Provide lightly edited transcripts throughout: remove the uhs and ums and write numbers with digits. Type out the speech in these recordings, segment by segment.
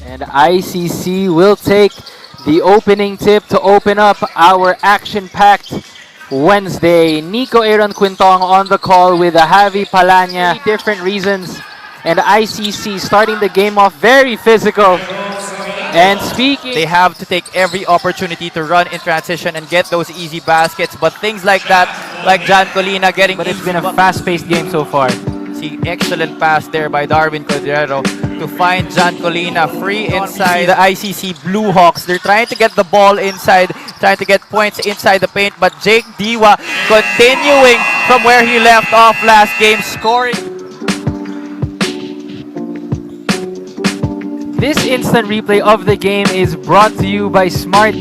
And ICC will take the opening tip to open up our action-packed Wednesday. Nico Aaron Quintong on the call with Javi Palanya. Different reasons. And ICC starting the game off very physical. And speaking, They have to take every opportunity to run in transition and get those easy baskets. But things like that, like Jan Colina getting... but it's been a fast-paced game so far. See, excellent pass there by Darwin Cordero to find Jan Colina free inside the ICC Bluehawks. They're trying to get the ball inside, trying to get points inside the paint, but Jake Diwa continuing from where he left off last game, scoring. This instant replay of the game is brought to you by Smart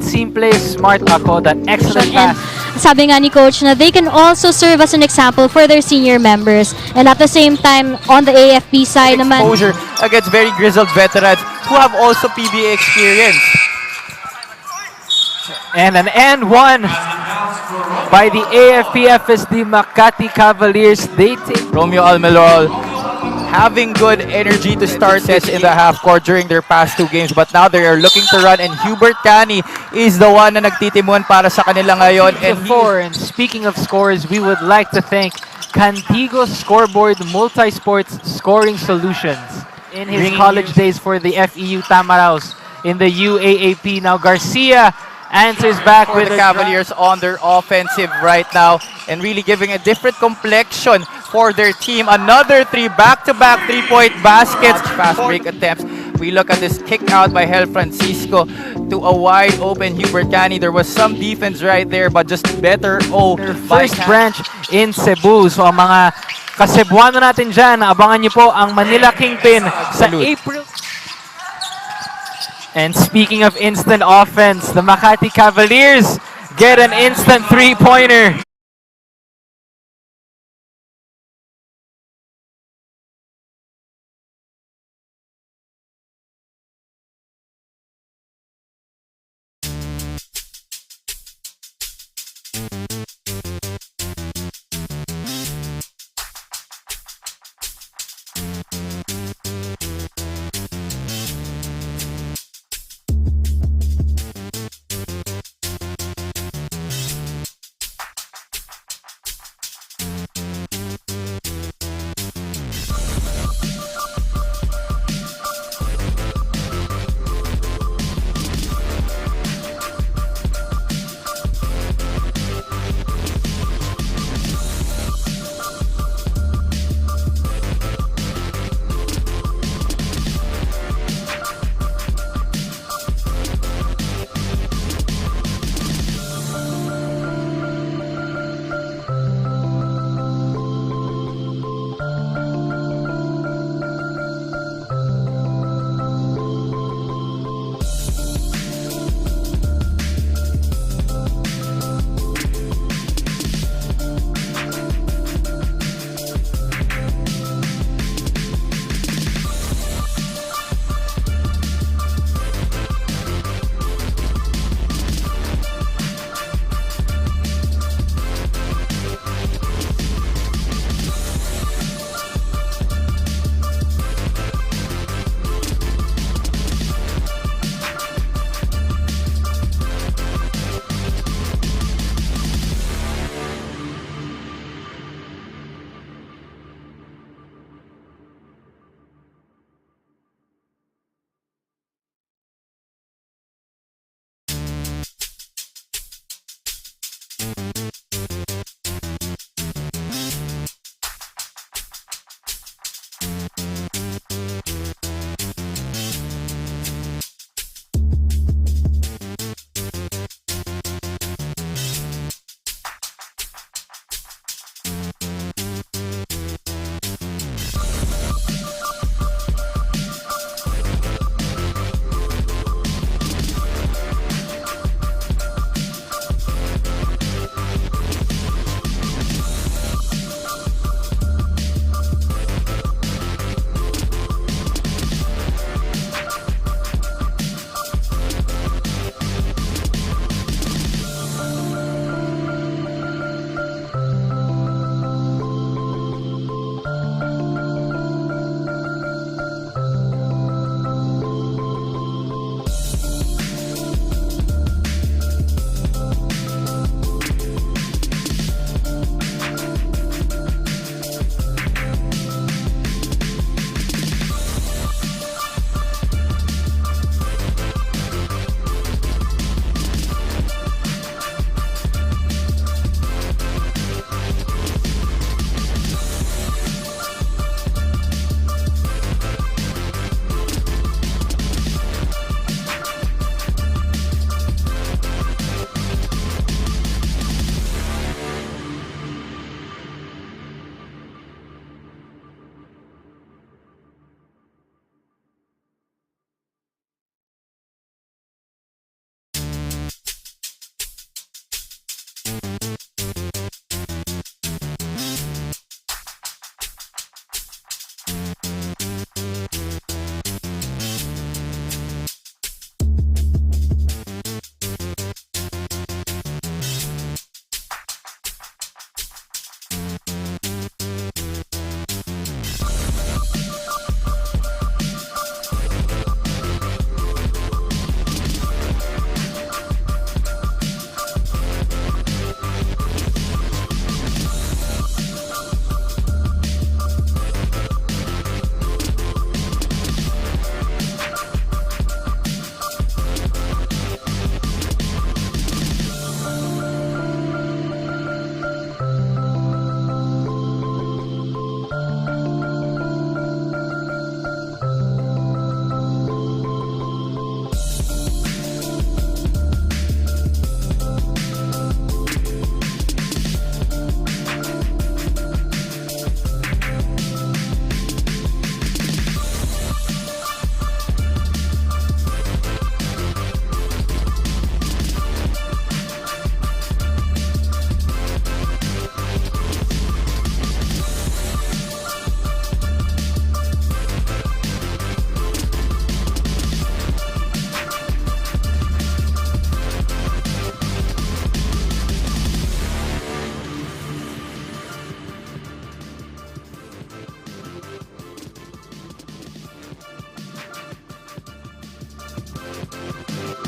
Simple, Smart Ako. That excellent And pass. sabi nga ni Coach na they can also serve as an example for their senior members. And at the same time, on the AFP side naman, Exposure against very grizzled veterans who have also PBA experience. And an and one by the AFP-FSD Makati Cavaliers. They take Romeo Almelol having good energy to start this in the half court during their past two games, but now they are looking to run, and Hubert Cani is the one na nagtitimuan para sa kanila ngayon. And And speaking of scores, we would like to thank Cantigo Scoreboard Multi-Sports Scoring Solutions in his college days for the FEU Tamaraos in the UAAP. Now Garcia answers back for with the a Cavaliers on their offensive right now and really giving a different complexion for their team. Another three back-to-back three-point baskets. Fast break attempts. We look at this kick out by Hel Francisco to a wide open Hubert Cani. There was some defense right there, but just better by first branch in Cebu. So ang mga Kasebuano natin dyan, abangan nyo po ang Manila Kingpin sa Salute. April. And speaking of instant offense, the Makati Cavaliers get an instant three-pointer.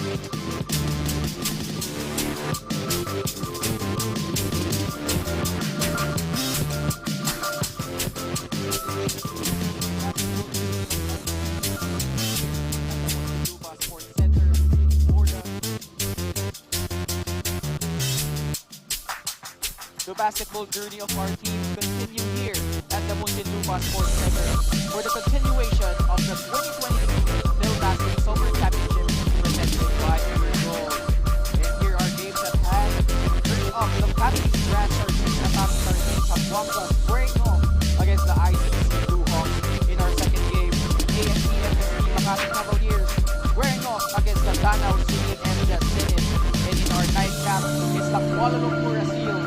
The basketball journey of our teams continue here at the Muntinlupa Sports Center for the continuation of the 2022 Phil Basket Summer Championship presented by Gold. And here are games at hand. First up, the Family Grand Sardines Atami Sardines Zamboanga squaring off against the ICC Bluehawks. In our second game, AFC Makati Cavaliers squaring off against the Danao Singing Emilia Senate. And in our nightcap, it's the Kuala Lumpur Seal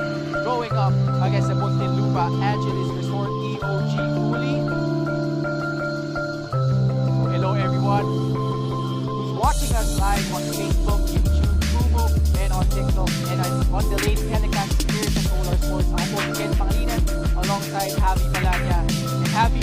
going up against the Muntinlupa Angeles Resort EOG Uli. So hello everyone who's watching us live on Facebook, YouTube, Kumu, and on TikTok, and on the late telecast here sa Solar Sports. Ako, Ken Pangilinan, alongside Javi Malanya. And Javi,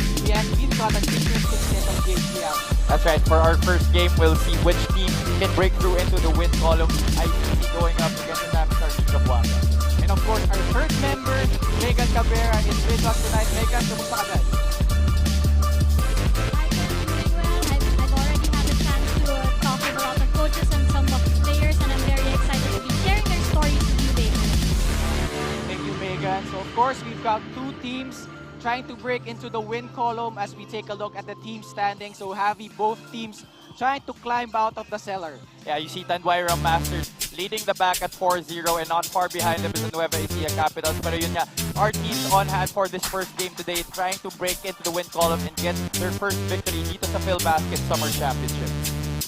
we've got an interesting set of games here. That's right. For our first game, we'll see which team can break through into the win column. ICC going up against the Atami Sardines Zamboanga. And of course, our third member, Megan Cabrera, is with us tonight. Megan, kumusta ka dyan? Hi, Ken. Doing well. I've already had a chance to talk with a lot of coaches and some of the players, and I'm very excited to be sharing their stories with you later. Thank you, Megan. So of course, we've got two teams trying to break into the win column as we take a look at the team standing. So Javi, both teams trying to climb out of the cellar. Yeah, you see Tanduayra Masters leading the back at 4-0 and not far behind them is the Nueva Ecija Capitals. Pero yun nga, our teams on hand for this first game today trying to break into the win column and get their first victory dito sa Phil Basket Summer Championship.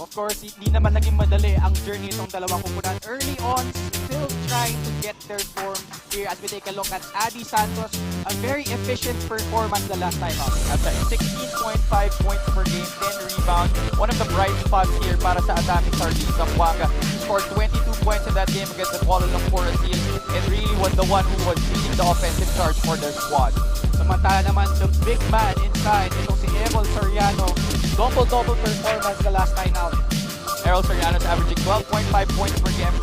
Of course, hindi naman naging madali ang journey itong dalawang kumpunan. Early on, still trying to get their form here as we take a look at Adi Santos. A very efficient performance the last time out. That's right, 16.5 points per game, 10 rebounds. One of the bright spots here para sa Atami Sardines Zamboanga. He scored 22 points in that game against the Kuala Lumpur Seal and really was the one who was leading the offensive charge for their squad. Samantala naman, the big man inside, itong si Evel Soriano. Double-double performance the last time out. Errol Soriano's averaging 12.5 points per game,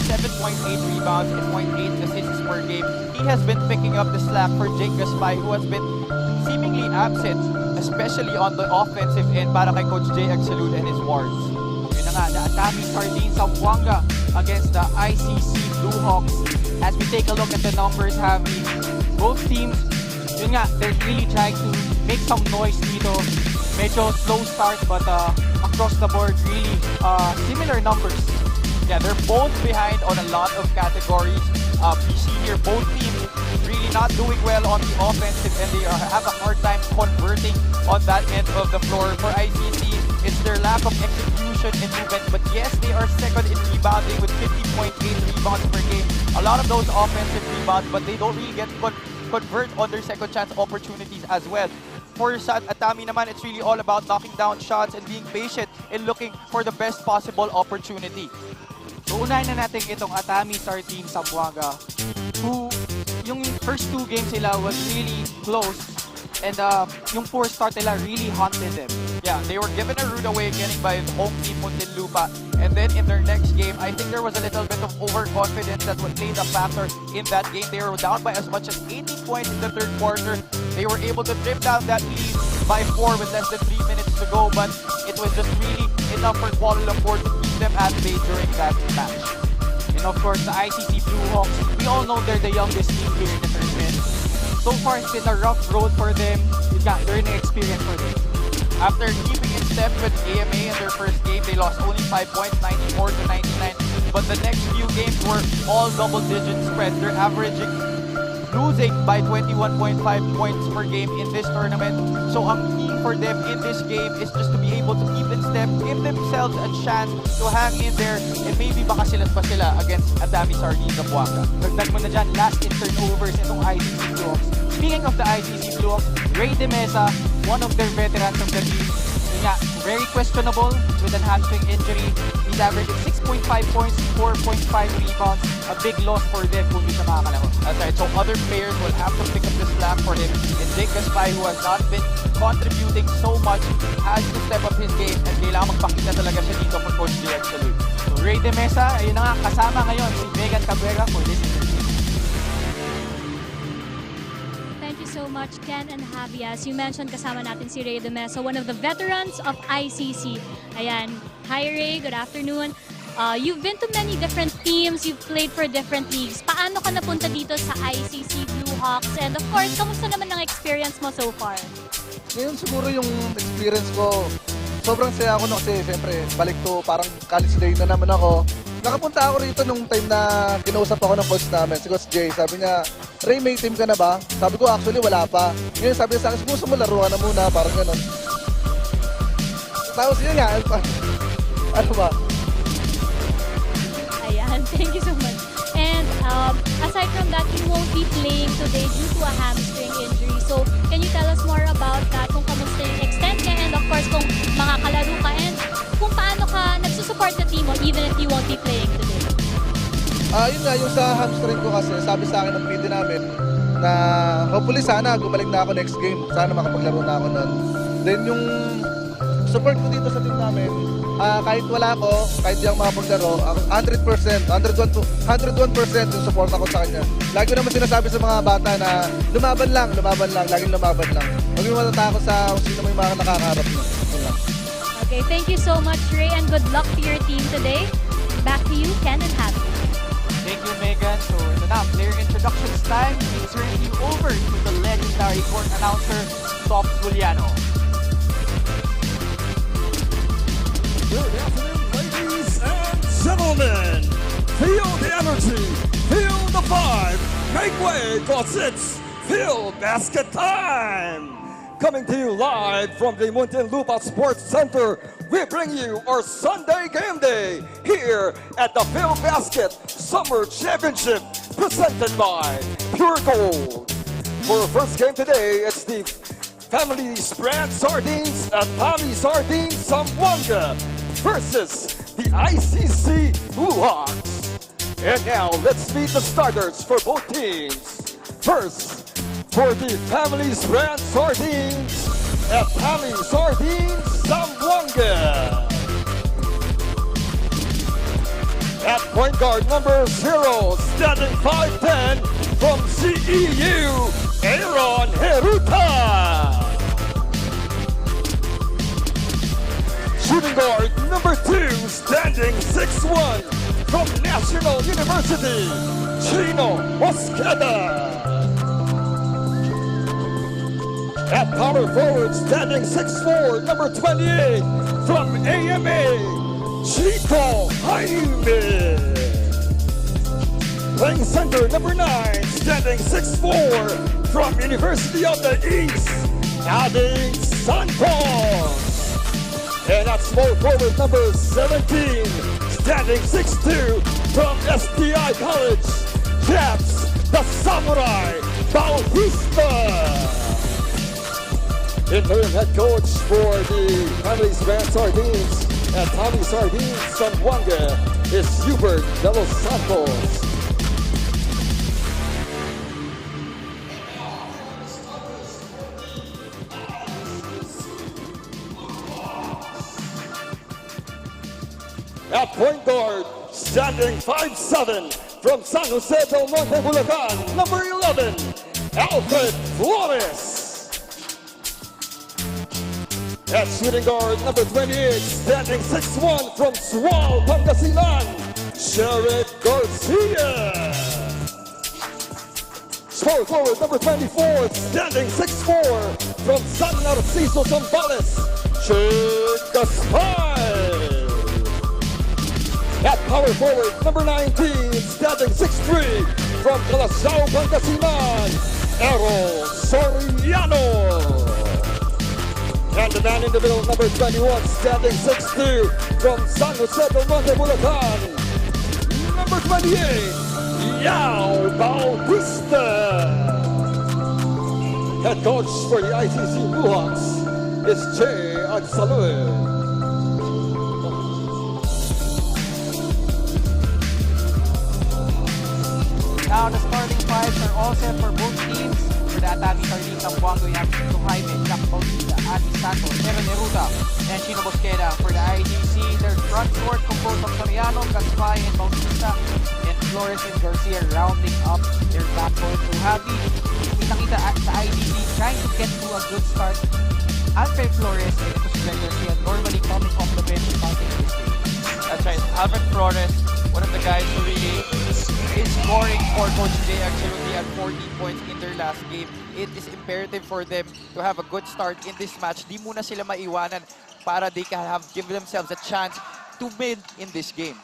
7.8 rebounds, and 0.8 assists per game. He has been picking up the slack for Jake Gaspay, who has been seemingly absent, especially on the offensive end para kay Coach Jay Excelud and his wards. Yun na nga, the Atami Sardines Zamboanga against the ICC Bluehawks. As we take a look at the numbers, Javi, both teams, yun nga, they're really trying to make some noise dito. Medyo slow start, but across the board, really similar numbers. Yeah, they're both behind on a lot of categories. We see here both teams really not doing well on the offensive and they have a hard time converting on that end of the floor. For ICC, it's their lack of execution and movement. But yes, they are second in rebounding with 50.8 rebounds per game. A lot of those offensive rebounds, but they don't really get to convert on their second chance opportunities as well. For Atami naman, it's really all about knocking down shots and being patient and looking for the best possible opportunity. So unahin na natin itong Atami Sardines Zamboanga, who yung first two games nila was really close and yung poor start nila really haunted them. Yeah, they were given a rude awakening by the home team Muntinlupa. And then in their next game, I think there was a little bit of overconfidence that played a factor in that game. They were down by as much as 18 points in the third quarter. They were able to trim down that lead by 4 with less than 3 minutes to go, but it was just really enough for Kuala Lumpur to keep them at bay during that match. And of course, the ICC Bluehawks, we all know they're the youngest team here in the tournament. So far, it's been a rough road for them. It's got learning experience for them. After keeping in step with AMA in their first game, they lost only 5 points, 94 to 99. But the next few games were all double-digit spreads. They're averaging losing by 21.5 points per game in this tournament. So ang key for them in this game is just to be able to keep in step, give themselves a chance to hang in there, and maybe baka silat pa sila against Atami Sardines Zamboanga. Dagdag mo na dyan, last in turnovers itong ICC Bluehawks. Speaking of the ICC Bluehawks, Ray De Mesa, one of their veterans of the league, yun nga, very questionable with an hamstring injury. He's averaging 6.5 points, 4.5 rebounds. A big loss for them kung hindi siya makakalaro. That's right. So other players will have to pick up the slack for him. And Jake Gaspay, who has not been contributing so much, has to step up his game and kailangan magpakita talaga siya dito for Coach J actually. So Ray De Mesa, ayun na nga, kasama ngayon si Megan Cabrera for this interview. Thank you so much, Ken and Javi. As you mentioned, kasama natin si Ray De Mesa, one of the veterans of ICC. Ayan. Hi Ray, good afternoon. You've been to many different teams, you've played for different leagues. Paano ka napunta dito sa ICC Bluehawks? And of course, kamusta naman ang experience mo so far? Ngayon siguro yung experience ko, sobrang saya ako kasi siyempre balik to parang college day na naman ako. Nakapunta ako rito nung time na kinausap ako ng coach namin, si Coach Jay. Sabi niya, Ray, may team ka na ba? Sabi ko, actually wala pa. Ngayon sabi niya sa akin, gusto mo laruan na muna, parang gano'n. Tapos yun nga, ano ba? Ayan, thank you so much. And aside from that, you won't be playing today due to a hamstring injury. So, can you tell us more about that? Kung kamusta yung extent niya and of course kung makakalaro ka and kung paano ka nagsusupport the team mo even if you won't be playing today? Yun nga, yung sa hamstring ko kasi, sabi sa akin ng PD namin na hopefully sana gumaling na ako next game. Sana makapaglaro na ako nun. Then yung support ko dito sa team namin, kahit wala ako, kahit di ako makapaglaro, 100%, 101% yung support ako sa kanya. Lagi ko naman sinasabi sa mga bata na lumaban lang, laging lumaban lang. Huwag yung matatakot sa kung sino may mga nakakaharap mo. Okay, thank you so much, Ray, and good luck to your team today. Back to you, Ken and Javi. Thank you, Megan. So ito na, player introductions time. We turn you over to the legendary court announcer, Top Juliano. Good afternoon, ladies and gentlemen. Feel the energy, feel the vibe. Make way, cause it's Feel Basket Time. Coming to you live from the Muntinlupa Sports Center, we bring you our Sunday Game Day here at the Phil Basket Summer Championship presented by Pure Gold. For our first game today, it's the Family Brand Sardines at Atami Sardines Zamboanga versus the ICC Bluehawks. And now, let's meet the starters for both teams. First, for the Family Brand Sardines at Atami Sardines Zamboanga. At point guard number 0, standing 5'10", from CEU, Aaron Heruta. Shooting guard number 2, standing 6'1", from National University, Chino Mosqueda. At power forward, standing 6'4", number 28, from AMA, Chico Jaime. Playing center, number 9, standing 6'4", from University of the East, Ading Santos. And at small forward, number 17, standing 6'2", from STI College, Japs the Samurai Bautista. Interim head coach for the Family Brand Sardines at Atami Sardines Zamboanga is Hubert de los Santos. At point guard, standing 5'7", from San Jose del Monte, Bulacan, number 11, Alfred Flores. At shooting guard, number 28, standing 6'1", from Sual, Pangasinan, Sherrick Garcia. Small forward, number 24, standing 6'4", from San Narciso, Zambales, Chick Gaspar. At power forward, number 19, standing 6'3", from Calasao, Pangasinan, Errol Soriano. And the man in the middle, number 21, standing 6'2", from San Jose del Monte, Bulacan, number 28, Yao Bautista. Head coach for the ICC Bluehawks is Jay Agsalue. Now the starting fives are all set for both teams. For the Atami Sardines, Zamboanga, we have Tito Jaime, Jack Bautista, Adi Santos, Aaron Neruda, and Chino Mosqueda. For the ICC, their front court composed of Soriano, Gaspay, and Bautista, and Flores and Garcia rounding up their backcourt. So happy, kita-kita at sa ICC trying to get to a good start. Alfred Flores and Jose Garcia normally coming off the bench starting this game. That's right. Alfred Flores, one of the guys who really is scoring for Coach J. Actually, at 14 points in their last game. It is imperative for them to have a good start in this match. Di muna sila maiwanan para they can give themselves a chance to win in this game.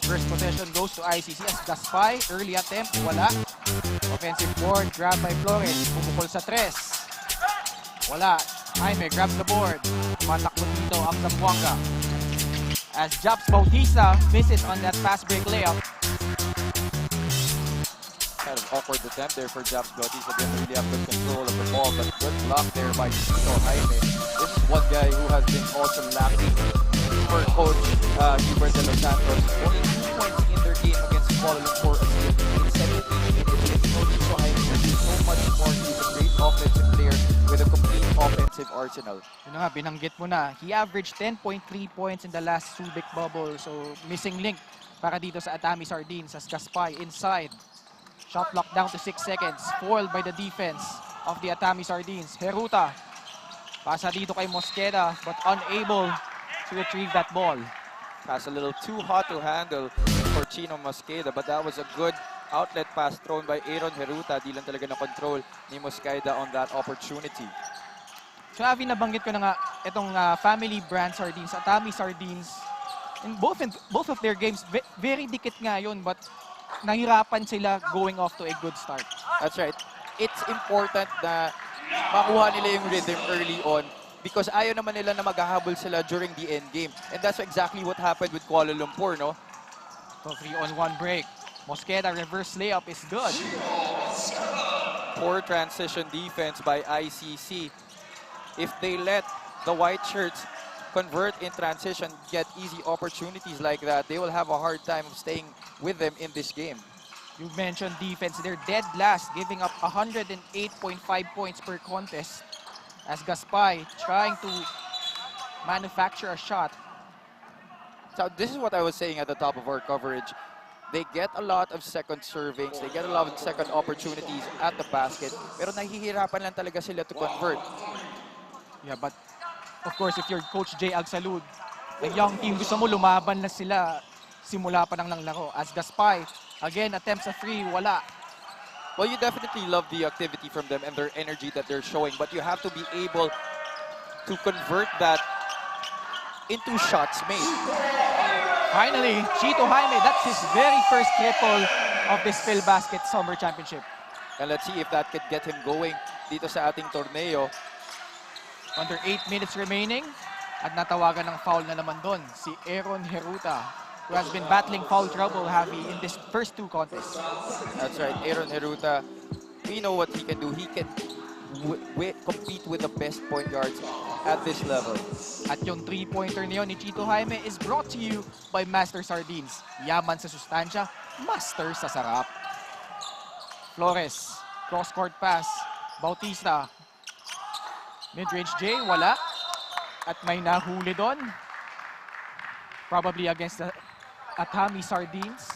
First possession goes to ICC as Gaspay. Early attempt, wala. Offensive board, grab by Flores. Bumukol sa tres. Wala. Jaime grabs the board. Matakbo dito ang Zamboanga. As Japs Bautista misses on that fast break layup. Kind of awkward attempt there for Japs Bautista. Didn't really have good control of the ball, but good block there by Tito Jaime. This is one guy who has been also lacking for Coach Hubert de los Santos. Only 2 points in their game against Kuala Lumpur in 17 minutes. And Coach Tito Jaime can do so much more. He's a great offensive player with a complete offensive arsenal. Yun nga, binanggit mo na. He averaged 10.3 points in the last Subic bubble. So, missing link para dito sa Atami Sardines as Gaspay inside. Shot clock down to 6 seconds. Foiled by the defense of the Atami Sardines. Heruta. Pasa dito kay Mosqueda but unable to retrieve that ball. Pass a little too hot to handle for Chino Mosqueda, but that was a good outlet pass thrown by Aaron Heruta. Di lang talaga na control ni Mosqueda on that opportunity. So, Avi, nabanggit ko na nga itong family brand sardines, Atami Sardines. In both of their games, very dikit nga yun, but nahirapan sila going off to a good start. That's right. It's important na makuha nila yung rhythm early on because ayaw naman nila na maghahabol sila during the end game. And that's exactly what happened with Kuala Lumpur, no? So, 3-on-1 break. Mosqueda reverse layup is good. Poor transition defense by ICC. If they let the white shirts convert in transition, get easy opportunities like that, they will have a hard time staying with them in this game. You mentioned defense. They're dead last, giving up 108.5 points per contest as Gaspay trying to manufacture a shot. So this is what I was saying at the top of our coverage. They get a lot of second servings, they get a lot of second opportunities at the basket, pero nahihirapan lang talaga sila to convert. Yeah, but of course, if you're Coach J. Agsalud, a young team, gusto mo lumaban na sila simula pa ng laro. As Gaspay, again, attempts a three, wala. Well, you definitely love the activity from them and their energy that they're showing, but you have to be able to convert that into shots made. Finally, Chito Jaime, that's his very first triple of this Phil Basket Summer Championship. And let's see if that could get him going dito sa ating torneo. Under 8 minutes remaining, at natawagan ng foul na naman doon, si Aaron Heruta, who has been battling foul trouble heavy in this first 2 contests. That's right, Aaron Heruta, we know what he can do. He can compete with the best point guards at this level. At yung 3-pointer niyon ni Chito Jaime is brought to you by Master Sardines. Yaman sa sustansya, master sa sarap. Flores, cross-court pass, Bautista. Mid-range J, wala. At may nahuli doon. Probably against the Atami Sardines.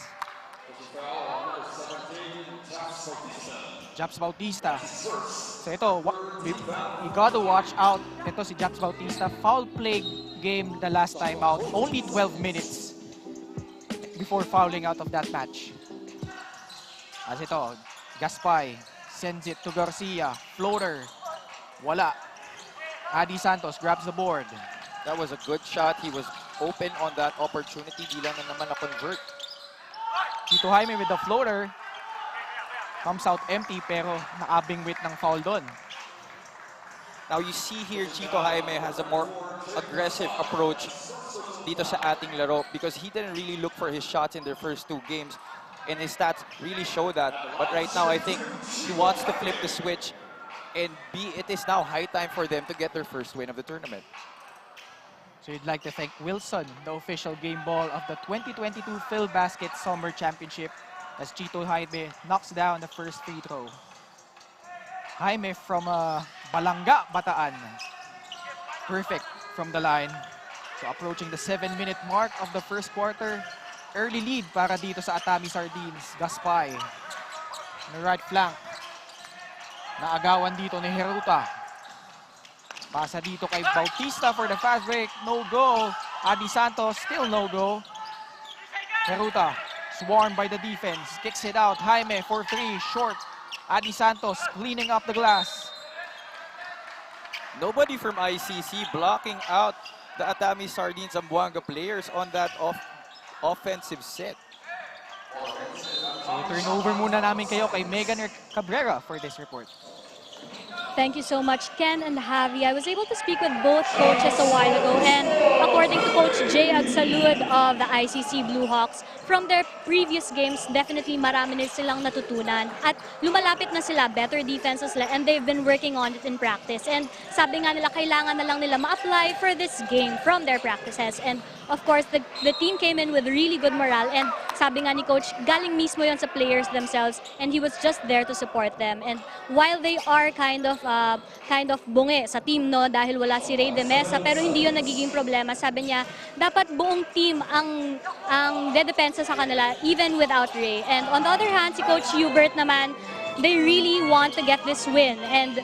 Japs Bautista. So ito, you gotta watch out. Ito si Japs Bautista. Foul play game the last time out. Only 12 minutes before fouling out of that match. As ito, Gaspay sends it to Garcia. Floater. Wala. Adi Santos grabs the board. That was a good shot. He was open on that opportunity. Di lang na naman na-convert. Chito Jaime with the floater. Comes out empty pero nakabingwit ng foul doon. Now you see here, Chito Jaime has a more aggressive approach dito sa ating laro because he didn't really look for his shots in their first 2 games. And his stats really show that. But right now, I think he wants to flip the switch. And it is now high time for them to get their first win of the tournament. So you'd like to thank Wilson, the official game ball of the 2022 Phil Basket Summer Championship, as Chito Jaime knocks down the first free throw. Jaime from Balanga, Bataan. Perfect from the line. So approaching the 7-minute mark of the first quarter. Early lead para dito sa Atami Sardines. Gaspay. On the right flank. Naagawan dito ni Heruta. Pasa dito kay Bautista for the fast break. No go. Adi Santos, still no go. Heruta, swarmed by the defense. Kicks it out. Jaime for 3, short. Adi Santos cleaning up the glass. Nobody from ICC blocking out the Atami Sardines Zamboanga players on that offensive set. So turnover muna namin kayo kay Megan Cabrera for this report. Thank you so much, Ken and Javi. I was able to speak with both coaches a while ago, and according to Coach Jay Agsalud of the ICC Bluehawks, from their previous games, definitely marami na silang natutunan. At lumalapit na sila, better defenses sila, and they've been working on it in practice. And sabi nga nila, kailangan na lang nila ma-apply for this game from their practices. And of course, the team came in with really good morale, and sabi nga ni Coach, galing mismo yon sa players themselves, and he was just there to support them. And while they are kind of bungi sa team, no, dahil wala si Ray de Mesa, pero hindi yon nagiging problema. Sabi niya, dapat buong team ang dedepensa sa kanila, even without Ray. And on the other hand, si Coach Hubert naman, they really want to get this win, and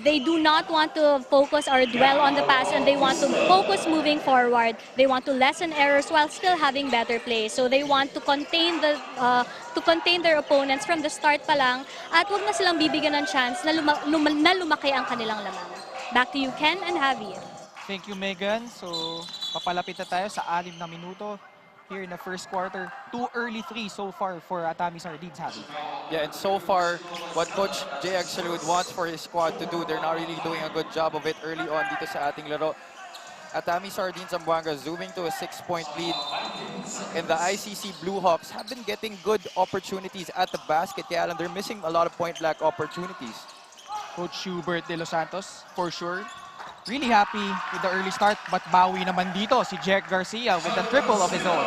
they do not want to focus or dwell on the past, and they want to focus moving forward. They want to lessen errors while still having better play. So they want to contain their opponents from the start pa lang, at wag na silang bibigyan ng chance na lumaki ang kanilang lamang. Back to you, Ken and Javi. Thank you, Megan. So papalapit na tayo sa 6 na minuto here in the first quarter. 2 early 3 so far for Atami Sardines, Javi. Yeah, and so far, what Coach Jay Agsalud wants for his squad to do, they're not really doing a good job of it early on dito sa ating laro. Atami Sardines Zamboanga zooming to a 6-point lead. And the ICC Bluehawks have been getting good opportunities at the basket, kaya lang they're missing a lot of point-blank opportunities. Coach Hubert de Los Santos, for sure, really happy with the early start, but bawi naman dito si Jeric Garcia with a triple of his own.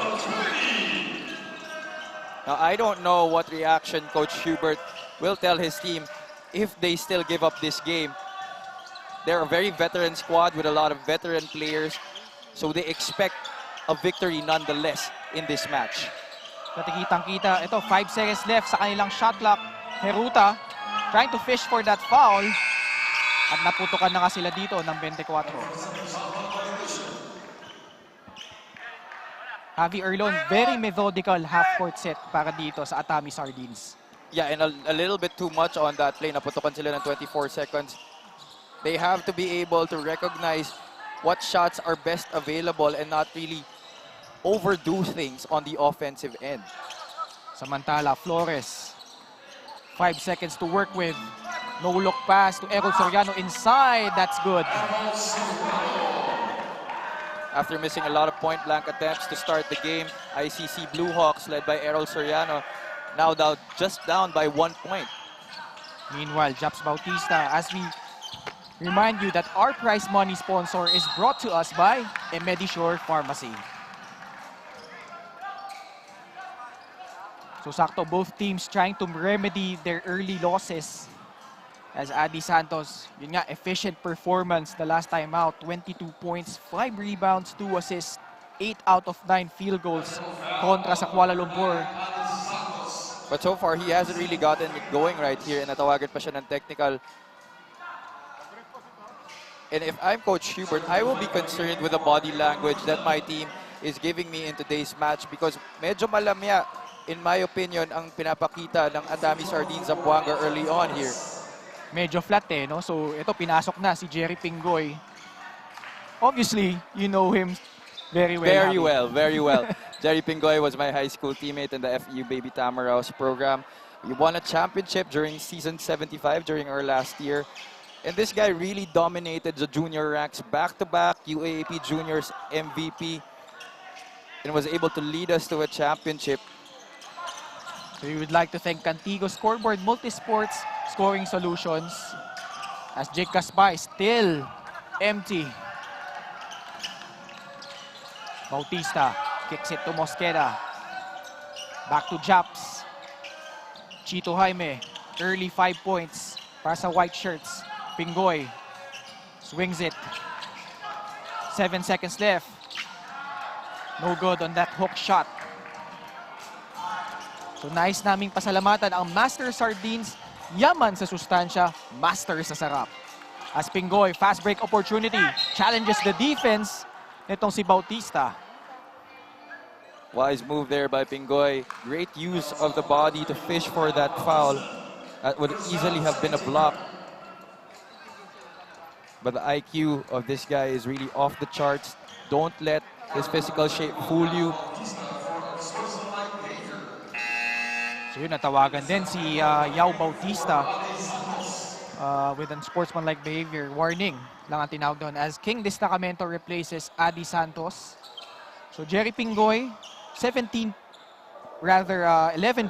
Now, I don't know what reaction Coach Hubert will tell his team if they still give up this game. They're a very veteran squad with a lot of veteran players, so they expect a victory nonetheless in this match. Natikitang-kita, ito 5 seconds left sa kanilang shot clock. Heruta trying to fish for that foul. At naputukan na nga sila dito ng 24. Javi Erlon, very methodical half-court set para dito sa Atami Sardines. Yeah, and a little bit too much on that play. Naputukan sila ng 24 seconds. They have to be able to recognize what shots are best available and not really overdo things on the offensive end. Samantala, Flores, 5 seconds to work with. No look pass to Errol Soriano inside. That's good. After missing a lot of point-blank attempts to start the game, ICC Bluehawks led by Errol Soriano now just down by 1 point. Meanwhile, Japs Bautista, as we remind you that our prize money sponsor is brought to us by Medisure Pharmacy. So sakto, both teams trying to remedy their early losses. As Adi Santos, yun nga, efficient performance the last time out. 22 points, 5 rebounds, 2 assists, 8 out of 9 field goals kontra sa Kuala Lumpur. But so far, he hasn't really gotten it going right here, and natawagan pa siya ng technical. And if I'm Coach Hubert, I will be concerned with the body language that my team is giving me in today's match, because medyo malamya, in my opinion, ang pinapakita ng Atami Sardines Zamboanga early on here. Medyo flat no? So ito, pinasok na si Jerry Pingoy. Obviously, you know him very well. Very well. Jerry Pingoy was my high school teammate in the FEU Baby Tamaraos program. We won a championship during season 75 during our last year. And this guy really dominated the junior ranks, back-to-back UAAP Juniors MVP, and was able to lead us to a championship. So we would like to thank Cantigo Scoreboard Multisports Scoring Solutions, as Jake Gaspay still empty. Bautista kicks it to Mosqueda. Back to Japs. Chito Jaime, early 5 points para sa white shirts. Pingoy swings it. 7 seconds left. No good on that hook shot. So nice naming pasalamatan ang Master Sardines. Yaman sa sustansya, master sa sarap. As Pingoy, fast break opportunity, challenges the defense nitong si Bautista. Wise move there by Pingoy. Great use of the body to fish for that foul. That would easily have been a block. But the IQ of this guy is really off the charts. Don't let his physical shape fool you. So yun, natawagan din si Yao Bautista with unsportsmanlike behavior. Warning lang ang tinawag doon as King Destacamento replaces Adi Santos. So Jerry Pingoy, 11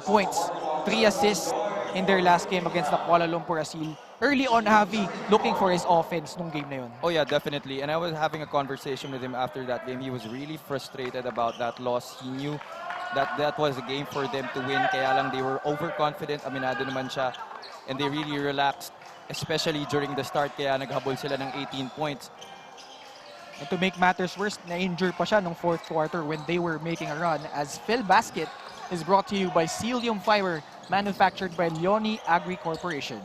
points, 3 assists in their last game against the Kuala Lumpur Asil. Early on, Javi looking for his offense nung game na yun. Oh yeah, definitely. And I was having a conversation with him after that game. He was really frustrated about that loss. He knew that that was a game for them to win. Kaya lang they were overconfident. Aminado naman siya. And they really relaxed, especially during the start. Kaya naghabol sila ng 18 points. And to make matters worse, na-injure pa siya nung fourth quarter when they were making a run. As Phil Basket is brought to you by Celium Fiber, manufactured by Leone Agri Corporation.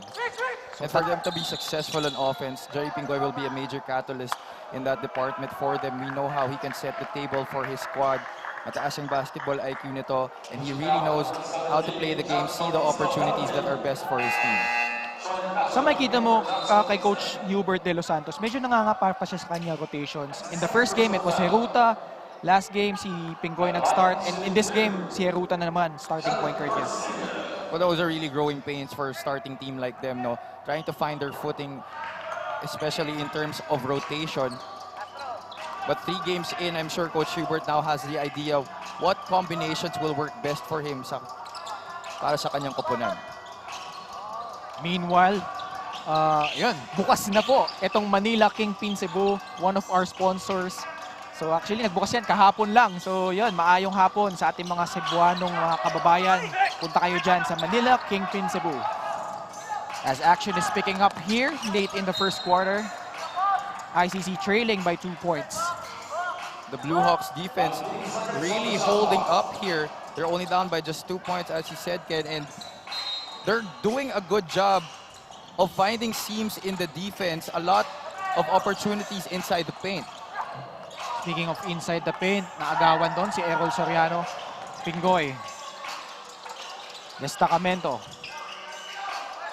And for them to be successful on offense, Jerry Pingoy will be a major catalyst in that department for them. We know how he can set the table for his squad. Mataas ang basketball IQ nito, and he really knows how to play the game, see the opportunities that are best for his team. Sa makikita mo kay Coach Hubert De Los Santos, medyo nangangapa pa siya sa kanya rotations. In the first game, it was Heruta. Last game, si Pingoy nag-start. And in this game, si Heruta na naman, starting point guard niya. Well, those are really growing pains for a starting team like them, no? Trying to find their footing, especially in terms of rotation. But 3 games in, I'm sure Coach Hubert now has the idea of what combinations will work best for him para sa kanyang koponan. Meanwhile, yun, bukas na po itong Manila Kingpin Cebu, one of our sponsors. So actually, nagbukas yan kahapon lang. So yun, maayong hapon sa ating mga Cebuanong mga kababayan. Punta kayo dyan sa Manila Kingpin Cebu. As action is picking up here late in the first quarter. ICC trailing by 2 points. The Bluehawks defense really holding up here. They're only down by just 2 points, as you said, Ken, and they're doing a good job of finding seams in the defense. A lot of opportunities inside the paint. Speaking of inside the paint, naagawan doon si Errol Soriano. Pingoy. Destacamento.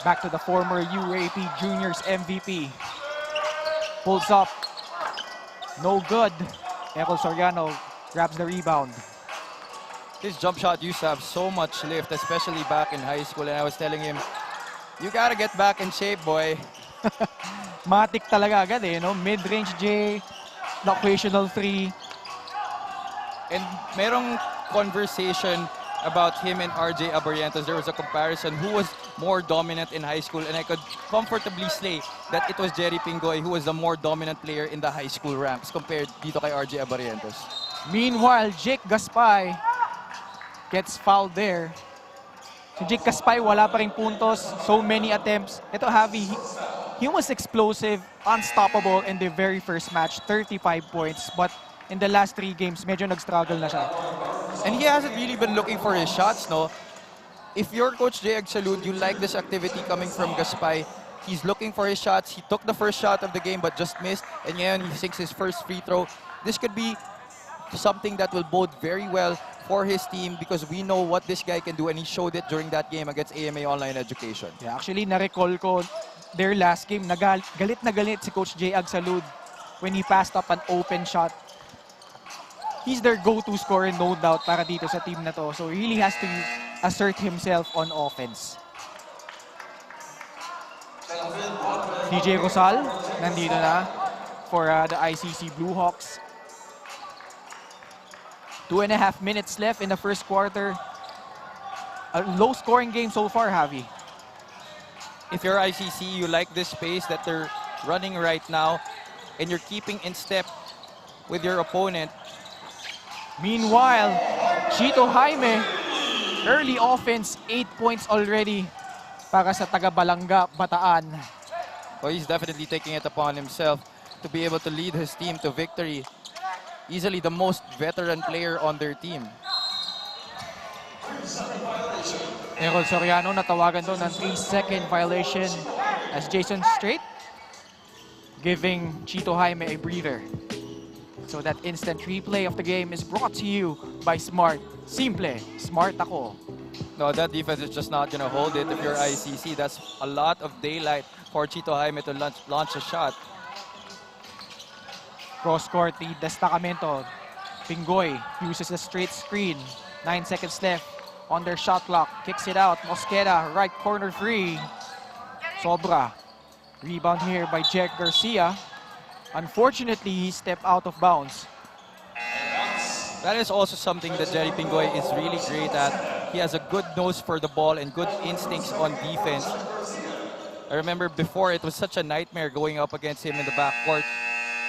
Back to the former UAP Juniors MVP. Pulls up. No good. Errol Soriano grabs the rebound. His jump shot used to have so much lift, especially back in high school. And I was telling him, you gotta get back in shape, boy. Matik talaga agad eh, no? Mid-range J, the occasional 3. And merong conversation about him and RJ Abarientos. There was a comparison who was more dominant in high school, and I could comfortably say that it was Jerry Pingoy who was the more dominant player in the high school ranks compared dito kay RJ Abarientos. Meanwhile, Jake Gaspay gets fouled there. Si Jake Gaspay wala pa ring puntos, so many attempts. Ito, Javi, he was explosive, unstoppable in the very first match, 35 points. But in the last 3 games, medyo nag-struggle na siya. And he hasn't really been looking for his shots, no? If you're Coach J. Salud, you like this activity coming from Gaspay. He's looking for his shots. He took the first shot of the game but just missed. And ngayon, he sinks his first free throw. This could be something that will bode very well for his team because we know what this guy can do, and he showed it during that game against AMA Online Education. Yeah, actually, na-recall ko their last game. Galit na galit si Coach J. Salud when he passed up an open shot. He's their go-to scorer, no doubt, para dito sa team na to. So he really has to assert himself on offense. DJ Rosal, nandito na for the ICC Bluehawks. 2.5 minutes left in the first quarter. A low-scoring game so far, Javi. If you're ICC, you like this pace that they're running right now, and you're keeping in step with your opponent. Meanwhile, Chito Jaime, early offense, 8 points already. para sa taga-Balanga, Bataan. Well, he's definitely taking it upon himself to be able to lead his team to victory. Easily the most veteran player on their team. Errol Soriano natawagan doon ng 3-second violation as Jason Strait giving Chito Jaime a breather. So that instant replay of the game is brought to you by Smart. Simple, smart ako. No, that defense is just not going to hold it if you're ICC. That's a lot of daylight for Chito Jaime to launch a shot. Cross-court, the destacamento. Pingoy uses a straight screen. 9 seconds left on their shot clock. Kicks it out. Mosqueda, right corner free. Sobra. Rebound here by Jack Garcia. Unfortunately, he stepped out of bounds. That is also something that Jerry Pingoy is really great at. He has a good nose for the ball and good instincts on defense. I remember before, it was such a nightmare going up against him in the backcourt.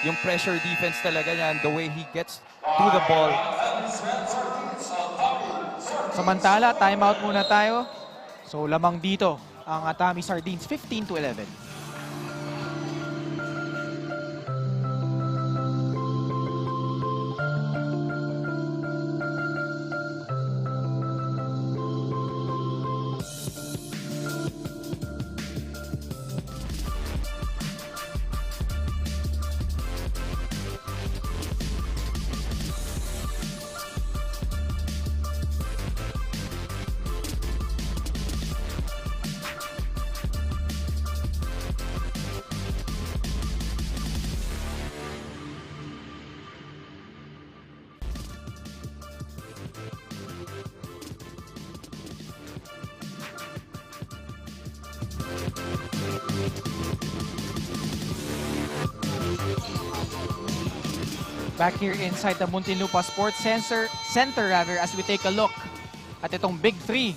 Yung pressure defense talaga niya, and the way he gets to the ball. Samantala, timeout muna tayo. So lamang dito ang Atami Sardines, 15-11. Back here inside the Muntinlupa Sports Center as we take a look at itong big three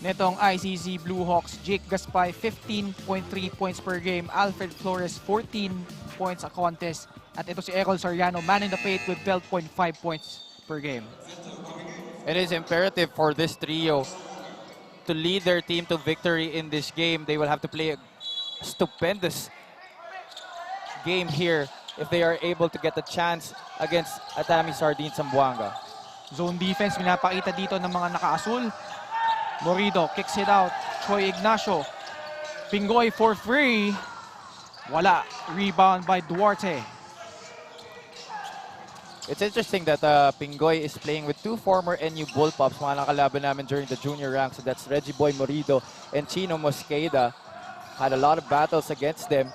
nitong ICC Bluehawks. Jake Gaspay, 15.3 points per game. Alfred Flores, 14 points a contest. At ito si Errol Soriano, man in the paint with 12.5 points per game. It is imperative for this trio to lead their team to victory in this game. They will have to play a stupendous game here if they are able to get a chance against Atami Sardines Zamboanga. Zone defense, pinapakita dito ng mga naka-asul. Morido kicks it out. Troy Ignacio. Pingoy for free. Wala. Rebound by Duarte. It's interesting that Pingoy is playing with two former NU Bullpups, mga nakalaban namin during the junior ranks. So that's Reggie Boy Morido and Chino Mosqueda. Had a lot of battles against them.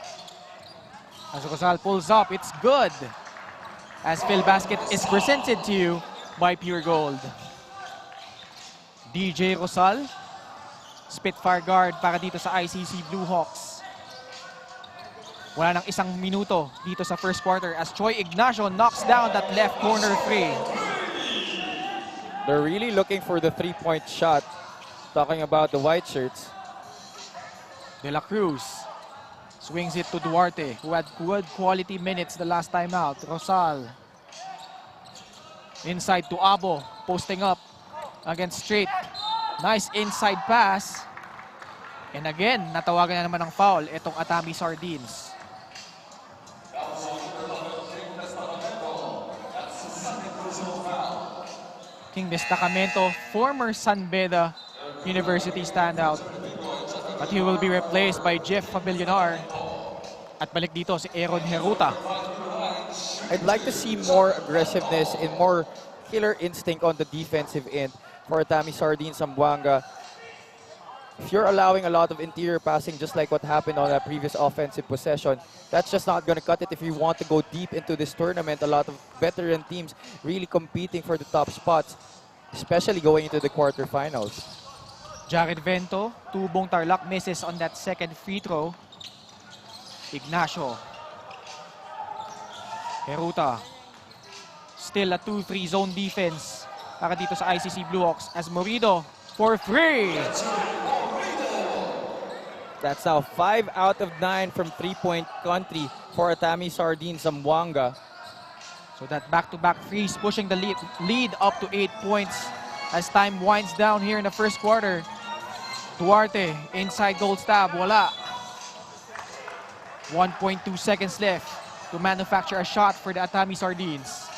As Rosal pulls up, it's good. As Phil Basket is presented to you by Pure Gold. DJ Rosal, Spitfire guard para dito sa ICC Bluehawks. Wala nang isang minuto dito sa first quarter as Troy Ignacio knocks down that left corner three. They're really looking for the three-point shot. Talking about the white shirts. De La Cruz swings it to Duarte, who had good quality minutes the last time out. Rosal. Inside to Abo, posting up against Strait. Nice inside pass. And again, natawagan na naman ng foul itong Atami Sardines. King Destacamento, former San Beda University standout. But he will be replaced by Jeff Fabelionar. At balik dito si Aaron Heruta. I'd like to see more aggressiveness and more killer instinct on the defensive end for Atami Sardines Zamboanga. If you're allowing a lot of interior passing, just like what happened on that previous offensive possession, that's just not going to cut it if you want to go deep into this tournament. A lot of veteran teams really competing for the top spots, especially going into the quarterfinals. Jared Vento, Tubong Tarlac misses on that second free throw. Ignacio. Heruta. Still a 2-3 zone defense para dito sa ICC Bluehawks as Morido for free. That's now 5 out of 9 from three-point country for Atami Sardines Zamboanga. So that back-to-back frees pushing the lead up to 8 points as time winds down here in the first quarter. Duarte, inside goal stab, wala. 1.2 seconds left to manufacture a shot for the Atami Sardines.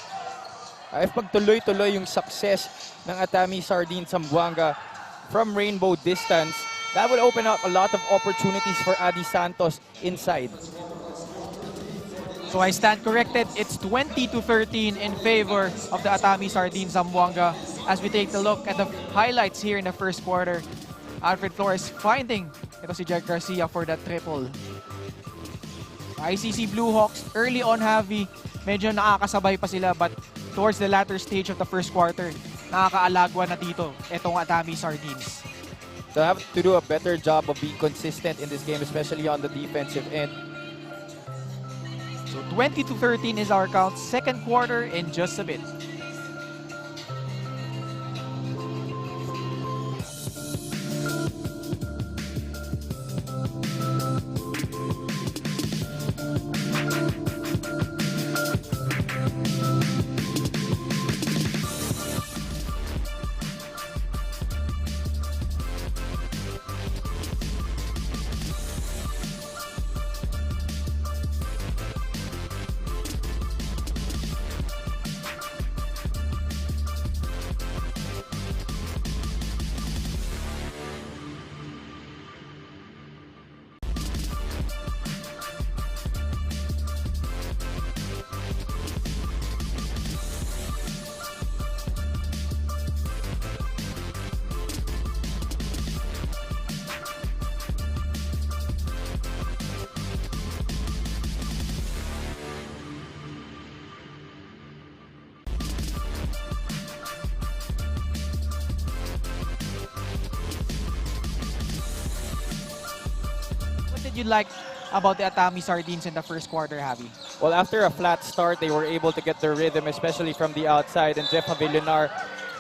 If pagtuloy-tuloy yung success ng Atami Sardines Zamboanga from rainbow distance, that will open up a lot of opportunities for Adi Santos inside. So I stand corrected. It's 20-13 in favor of the Atami Sardines Zamboanga. As we take a look at the highlights here in the first quarter, Alfred Flores finding ito si Jack Garcia for that triple. ICC Bluehawks, early on heavy, medyo nakakasabay pa sila, but towards the latter stage of the first quarter, nakakaalagwa na dito itong Atami Sardines. They'll have to do a better job of being consistent in this game, especially on the defensive end. So 20-13 is our count. Second quarter in just a bit. What did you like about the Atami Sardines in the first quarter, Javi? Well, after a flat start, they were able to get their rhythm, especially from the outside, and Jeff Avillonar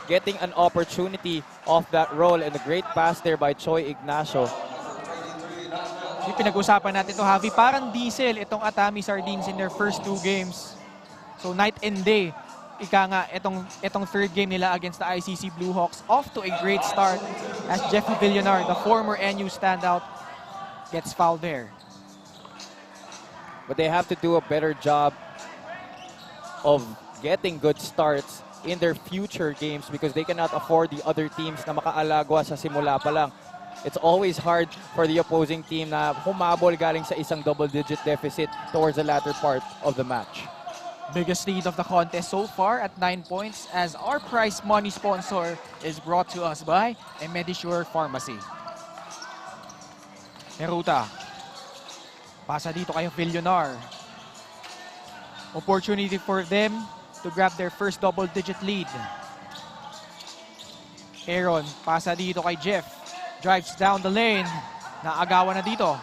getting an opportunity off that roll, and a great pass there by Choi Ignacio. Yung pinag-usapan natin ito, Javi, parang diesel itong Atami Sardines in their first two games. So night and day, ika nga, itong third game nila against the ICC Bluehawks, off to a great start as Jeff Avillonar, the former NU standout, gets fouled there. But they have to do a better job of getting good starts in their future games because they cannot afford the other teams na makaalagwa sa simula pa lang. It's always hard for the opposing team na humabol galing sa isang double-digit deficit towards the latter part of the match. Biggest lead of the contest so far at 9 points as our prize money sponsor is brought to us by Medisure Pharmacy. Neruta. Pasa dito kay Avillonar. Opportunity for them to grab their first double-digit lead. Aaron, pasa dito kay Jeff. Drives down the lane. Naagawan na dito.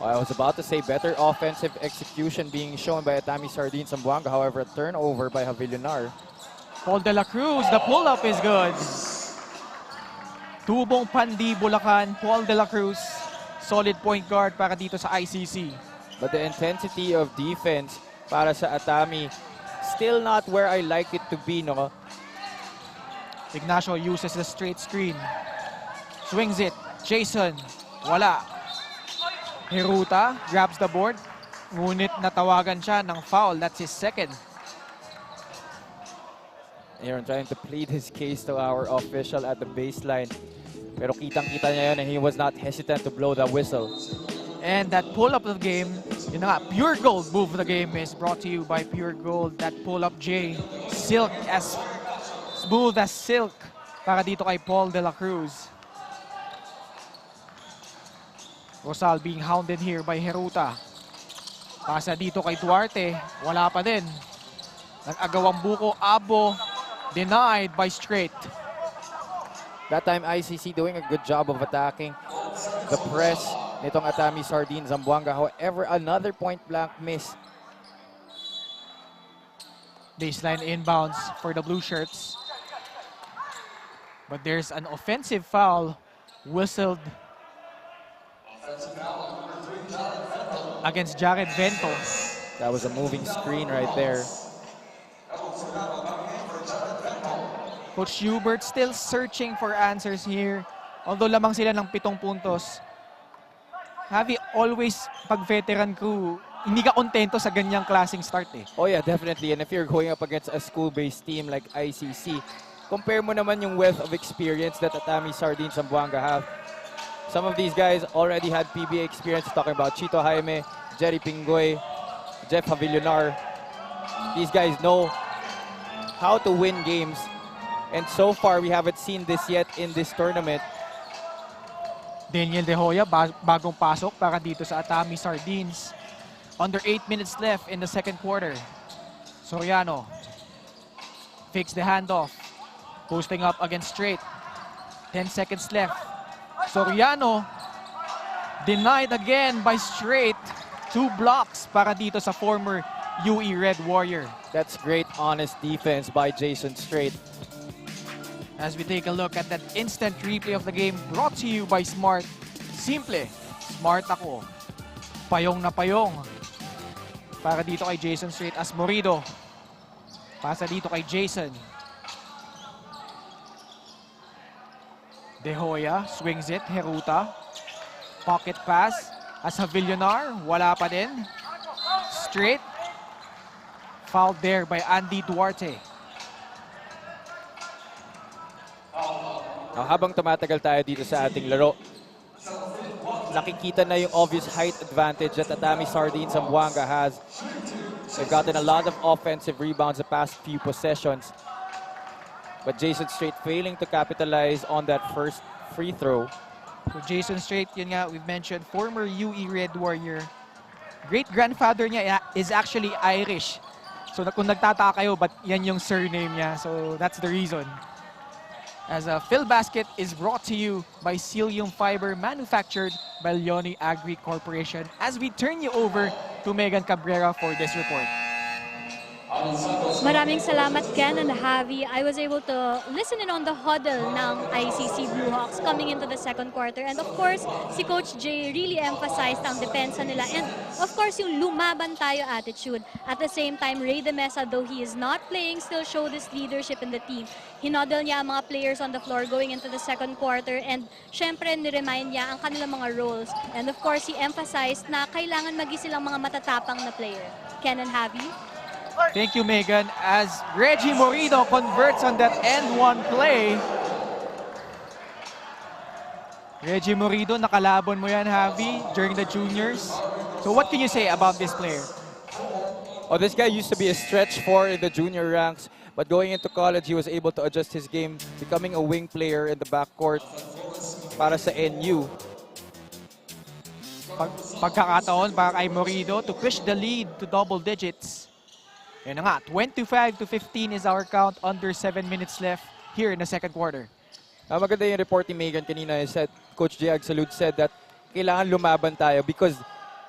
I was about to say better offensive execution being shown by Atami Sardines Zamboanga. However, a turnover by Avillonar. Paul De La Cruz, the pull-up is good. Tubong Pandi, Bulacan, Paul De La Cruz. Solid point guard para dito sa ICC. But the intensity of defense para sa Atami, still not where I like it to be, no? Ignacio uses the straight screen. Swings it. Jason, wala. Neruta grabs the board. Ngunit natawagan siya ng foul. That's his second. Aaron trying to plead his case to our official at the baseline. Pero kitang-kita niya yun and he was not hesitant to blow the whistle. And that pull-up of the game, yun na nga, Pure Gold move of the game is brought to you by Pure Gold. That pull-up J, silk as smooth as silk para dito kay Paul De La Cruz. Rosal being hounded here by Heruta. Pasa dito kay Duarte, wala pa din. Nag-agawang buko, Abo, denied by Straight. That time, ICC doing a good job of attacking the press nitong Atami Sardines Zamboanga. However, another point-blank miss. Baseline inbounds for the blue shirts. But there's an offensive foul whistled against Jared Vento. That was a moving screen right there. Coach Hubert still searching for answers here Although lamang sila ng 7 puntos, Javi, always pag veteran crew, hindi ka kontento sa ganyang klaseng start eh. Oh yeah, definitely. And if you're going up against a school-based team like ICC, compare mo naman yung wealth of experience that Atami Sardines Zamboanga have. Some of these guys already had PBA experience, talking about Chito Jaime, Jerry Pingoy, Jeff Havillonar. These guys know how to win games. And so far, we haven't seen this yet in this tournament. Daniel De Hoya, bagong pasok para dito sa Atami Sardines. Under 8 minutes left in the second quarter. Soriano fakes the handoff. Posting up against Straight. 10 seconds left. Soriano denied again by Straight. 2 blocks para dito sa former UE Red Warrior. That's great, honest defense by Jason Straight. As we take a look at that instant replay of the game brought to you by Smart. Simple, smart ako. Payong na payong. Para dito kay Jason Straight as Morido. Pasa dito kay Jason. De Hoya swings it. Heruta. Pocket pass. As Havillonar, wala pa din. Straight. Fouled there by Andy Duarte. Habang tumatagal tayo dito sa ating laro, nakikita na yung obvious height advantage that Atami Sardines Zamboanga has. They've gotten a lot of offensive rebounds the past few possessions. But Jason Straight failing to capitalize on that first free throw. So Jason Straight, yun nga, we've mentioned, former UE Red Warrior. Great-grandfather niya is actually Irish. So kung nagtataka kayo, but yan yung surname niya. So that's the reason. As a Phil Basket is brought to you by Cilium Fiber, manufactured by Leone Agri Corporation. As we turn you over to Megan Cabrera for this report. Maraming salamat, Ken and Javi. I was able to listen in on the huddle ng ICC Bluehawks coming into the second quarter. And of course, si Coach Jay really emphasized ang depensa nila. And of course, yung lumaban tayo attitude. At the same time, Ray De Mesa, though he is not playing, still showed his leadership in the team. Hinodel niya ang mga players on the floor going into the second quarter. And syempre, niremind niya ang kanilang mga roles. And of course, he emphasized na kailangan maging silang mga matatapang na player. Ken and Javi? Thank you, Megan. As Reggie Morido converts on that end one play. Reggie Morido, nakalabon mo yan, Javi, during the juniors. So what can you say about this player? Oh, this guy used to be a stretch 4 in the junior ranks, but going into college, he was able to adjust his game, becoming a wing player in the backcourt para sa NU. Pagkakataon para kay Morido to push the lead to double digits. Yan na nga, 25-15 is our count, under 7 minutes left here in the second quarter. Maganda yung report ni Megan kanina. Coach J. Agsalud said that kailangan lumaban tayo because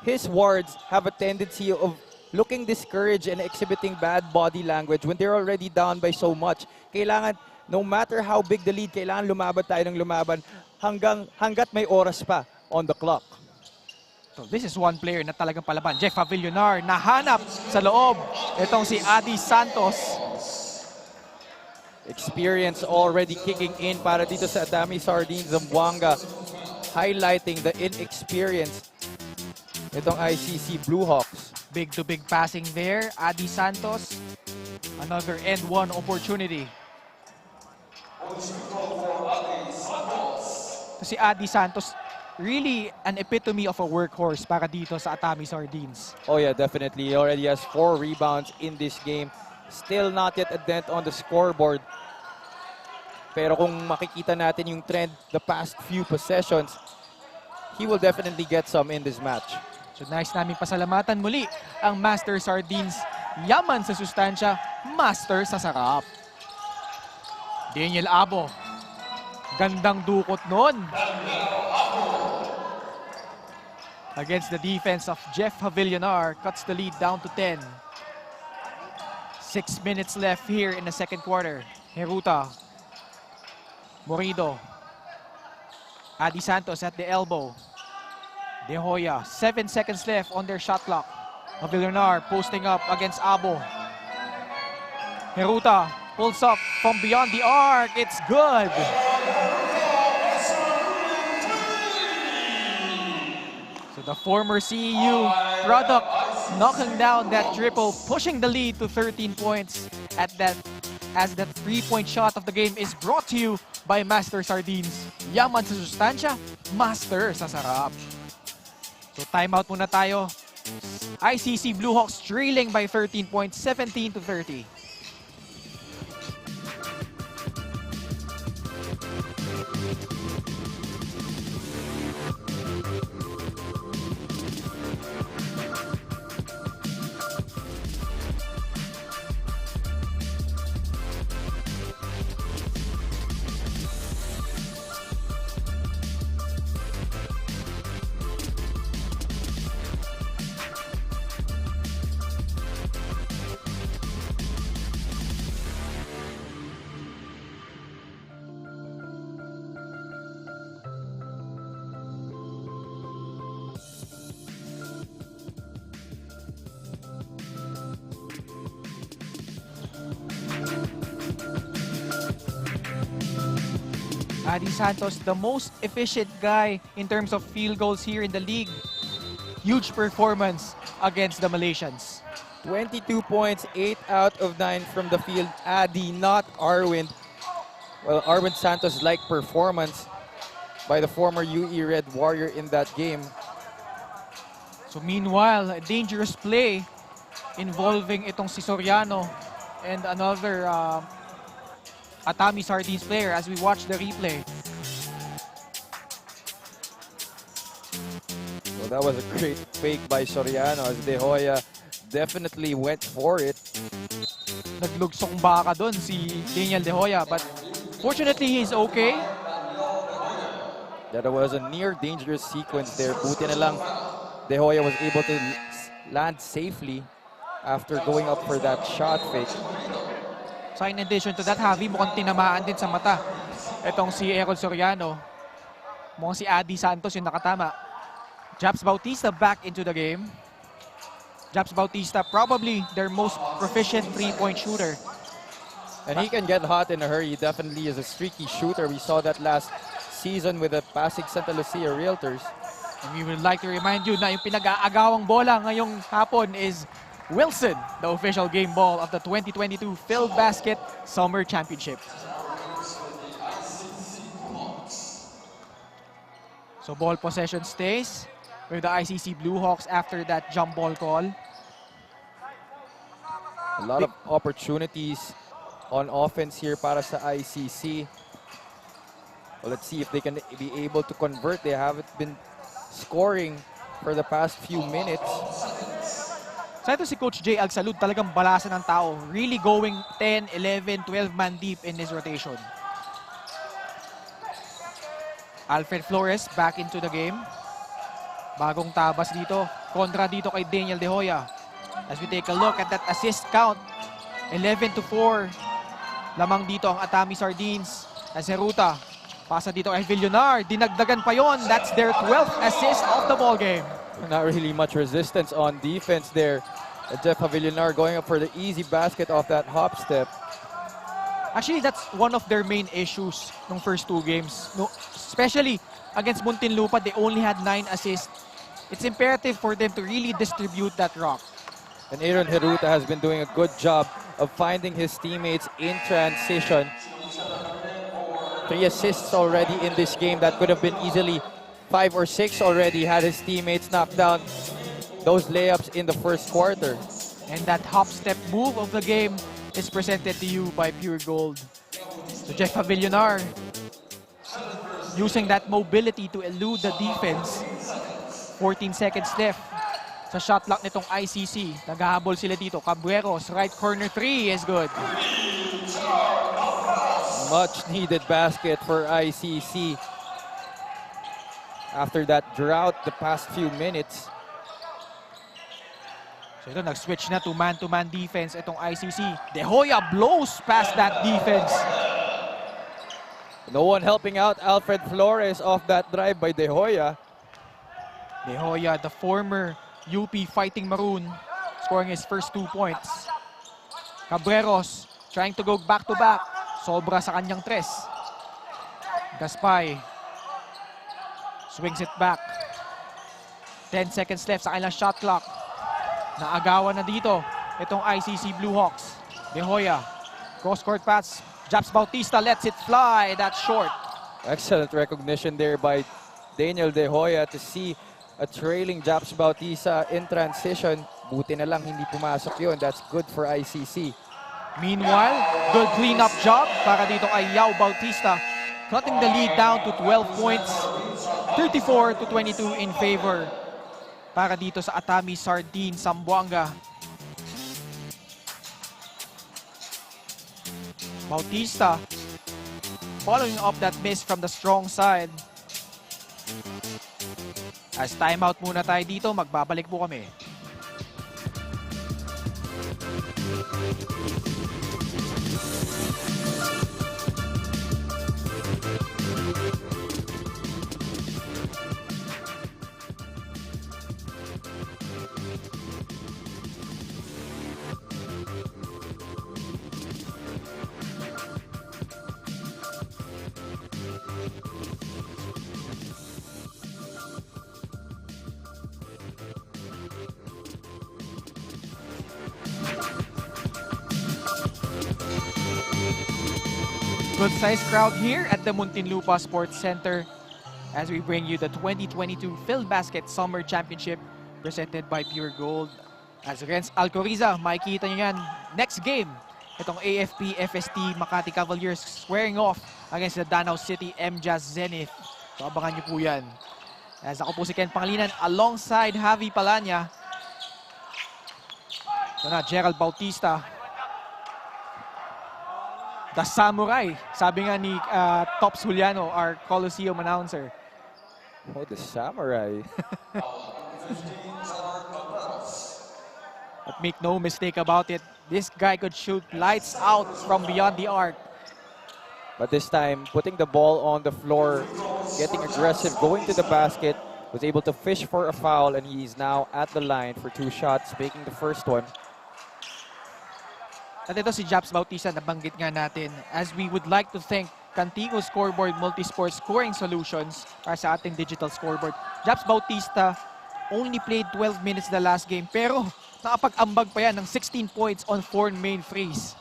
his wards have a tendency of looking discouraged and exhibiting bad body language when they're already down by so much. Kailangan, no matter how big the lead, kailangan lumaban tayo ng lumaban hanggat may oras pa on the clock. So this is one player na talagang palaban. Jeff Havillonar, nahanap sa loob. Itong si Adi Santos. Experience already kicking in para dito sa Atami Sardines Zamboanga, highlighting the inexperience itong ICC Bluehawks. Big to big passing there. Adi Santos. Another end one opportunity. So si Adi Santos, really an epitome of a workhorse para dito sa Atami Sardines. Oh yeah, definitely. He already has 4 rebounds in this game. Still not yet a dent on the scoreboard. Pero kung makikita natin yung trend the past few possessions, he will definitely get some in this match. So nice namin pasalamatan muli ang Master Sardines. Yaman sa sustansya, master sa sarap. Daniel Abo. Gandang dukot nun. Against the defense of Jeff Havillonar, cuts the lead down to 10. 6 minutes left here in the second quarter. Heruta. Morido. Adi Santos at the elbow. De Hoya, 7 seconds left on their shot clock. Havillonar posting up against Abo. Heruta pulls up from beyond the arc. It's good. The former CEU product knocking down that triple, pushing the lead to 13 points at that, as that 3-point shot of the game is brought to you by Master Sardines. Yaman sa sustansya, master sa sarap. So timeout muna tayo. ICC Bluehawks trailing by 13 points, 17-30. Adi Santos, the most efficient guy in terms of field goals here in the league. Huge performance against the Malaysians. 22 points, 8 out of 9 from the field. Adi, not Arwind. Well, Arwind Santos-like performance by the former UE Red Warrior in that game. So meanwhile, a dangerous play involving itong si Soriano and another Atami Sardines player as we watch the replay. Well, that was a great fake by Soriano as De Hoya definitely went for it. Naglugsong baka doon si Daniel De Hoya, but fortunately he's okay. That was a near dangerous sequence there. Buti na lang De Hoya was able to land safely after going up for that shot fake. So in addition to that, Javi, mukhang tinamaan din sa mata itong si Errol Soriano. Mukhang si Adi Santos yung nakatama. Japs Bautista back into the game. Japs Bautista, probably their most proficient three-point shooter. And he can get hot in a hurry. He definitely is a streaky shooter. We saw that last season with the Pasig Santa Lucia Realtors. And we would like to remind you na yung pinag-aagawang bola ngayong hapon is Wilson, the official game ball of the 2022 Phil Basket Summer Championship. So ball possession stays with the ICC Bluehawks after that jump ball call. A lot of opportunities on offense here para sa ICC. Well, let's see if they can be able to convert. They haven't been scoring for the past few minutes. So ito si Coach Jay Agsalud, talagang balasan ng tao. Really going 10, 11, 12 man deep in his rotation. Alfred Flores back into the game. Bagong tabas dito. Kontra dito kay Daniel De Hoya. As we take a look at that assist count. 11-4. Lamang dito ang Atami Sardines. Azeruta. Pasa dito kay Villonar. Dinagdagan pa yon. That's their 12th assist of the ball game. Not really much resistance on defense there. Jeff Villonar going up for the easy basket off that hop step. Actually, that's one of their main issues ng first two games. No, especially against Muntinlupa, they only had 9 assists. It's imperative for them to really distribute that rock. And Aaron Heruta has been doing a good job of finding his teammates in transition. 3 assists already in this game. That could have been easily 5 or 6 already had his teammates knocked down those layups in the first quarter. And that hop step move of the game is presented to you by Pure Gold. So Jeff Villonar using that mobility to elude the defense. 14 seconds left sa shot clock nitong ICC. Naghahabol sila dito. Cabreros, right corner 3 is good. Much needed basket for ICC. After that drought the past few minutes. So ito, nag-switch na to man-to-man defense itong ICC. De Hoya blows past that defense. No one helping out Alfred Flores off that drive by De Hoya. De Hoya, the former UP Fighting Maroon, scoring his first 2 points. Cabreros trying to go back-to-back. Sobra sa kanyang tres. Gaspay swings it back. 10 seconds left sa kanilang shot clock. Naagawan na dito itong ICC Bluehawks. De Hoya, cross-court pass. Japs Bautista lets it fly. That's short. Excellent recognition there by Daniel De Hoya to see a trailing Japs Bautista in transition. Buti na lang hindi pumasok yun. That's good for ICC. Meanwhile, good cleanup job para dito kay Yao Bautista. Cutting the lead down to 12 points. 34-22 in favor para dito sa Atami Sardines, Zamboanga. Bautista following up that miss from the strong side. As timeout muna tayo dito, magbabalik po kami. Good-sized crowd here at the Muntinlupa Sports Center as we bring you the 2022 PhilBasket Summer Championship presented by Pure Gold. As against Alcoriza, makikita nyo yan next game. Itong AFP FST Makati Cavaliers squaring off against the Danau City MJazz Zenith. So abangan nyo po yan. As ako po si Ken Pangilinan alongside Javi Palanya. Ito na, Gerald Bautista. The Samurai, sabi nga ni Tops Juliano, our Coliseum announcer. Oh, the Samurai. But make no mistake about it, this guy could shoot lights out from beyond the arc. But this time, putting the ball on the floor, getting aggressive, going to the basket, was able to fish for a foul, and he's now at the line for 2 shots, making the first one. At ito si Japs Bautista, nabanggit nga natin, as we would like to thank Cantigo Scoreboard Multisport Scoring Solutions para sa ating digital scoreboard. Japs Bautista only played 12 minutes the last game, pero nakapag-ambag pa yan ng 16 points on 4 main threes.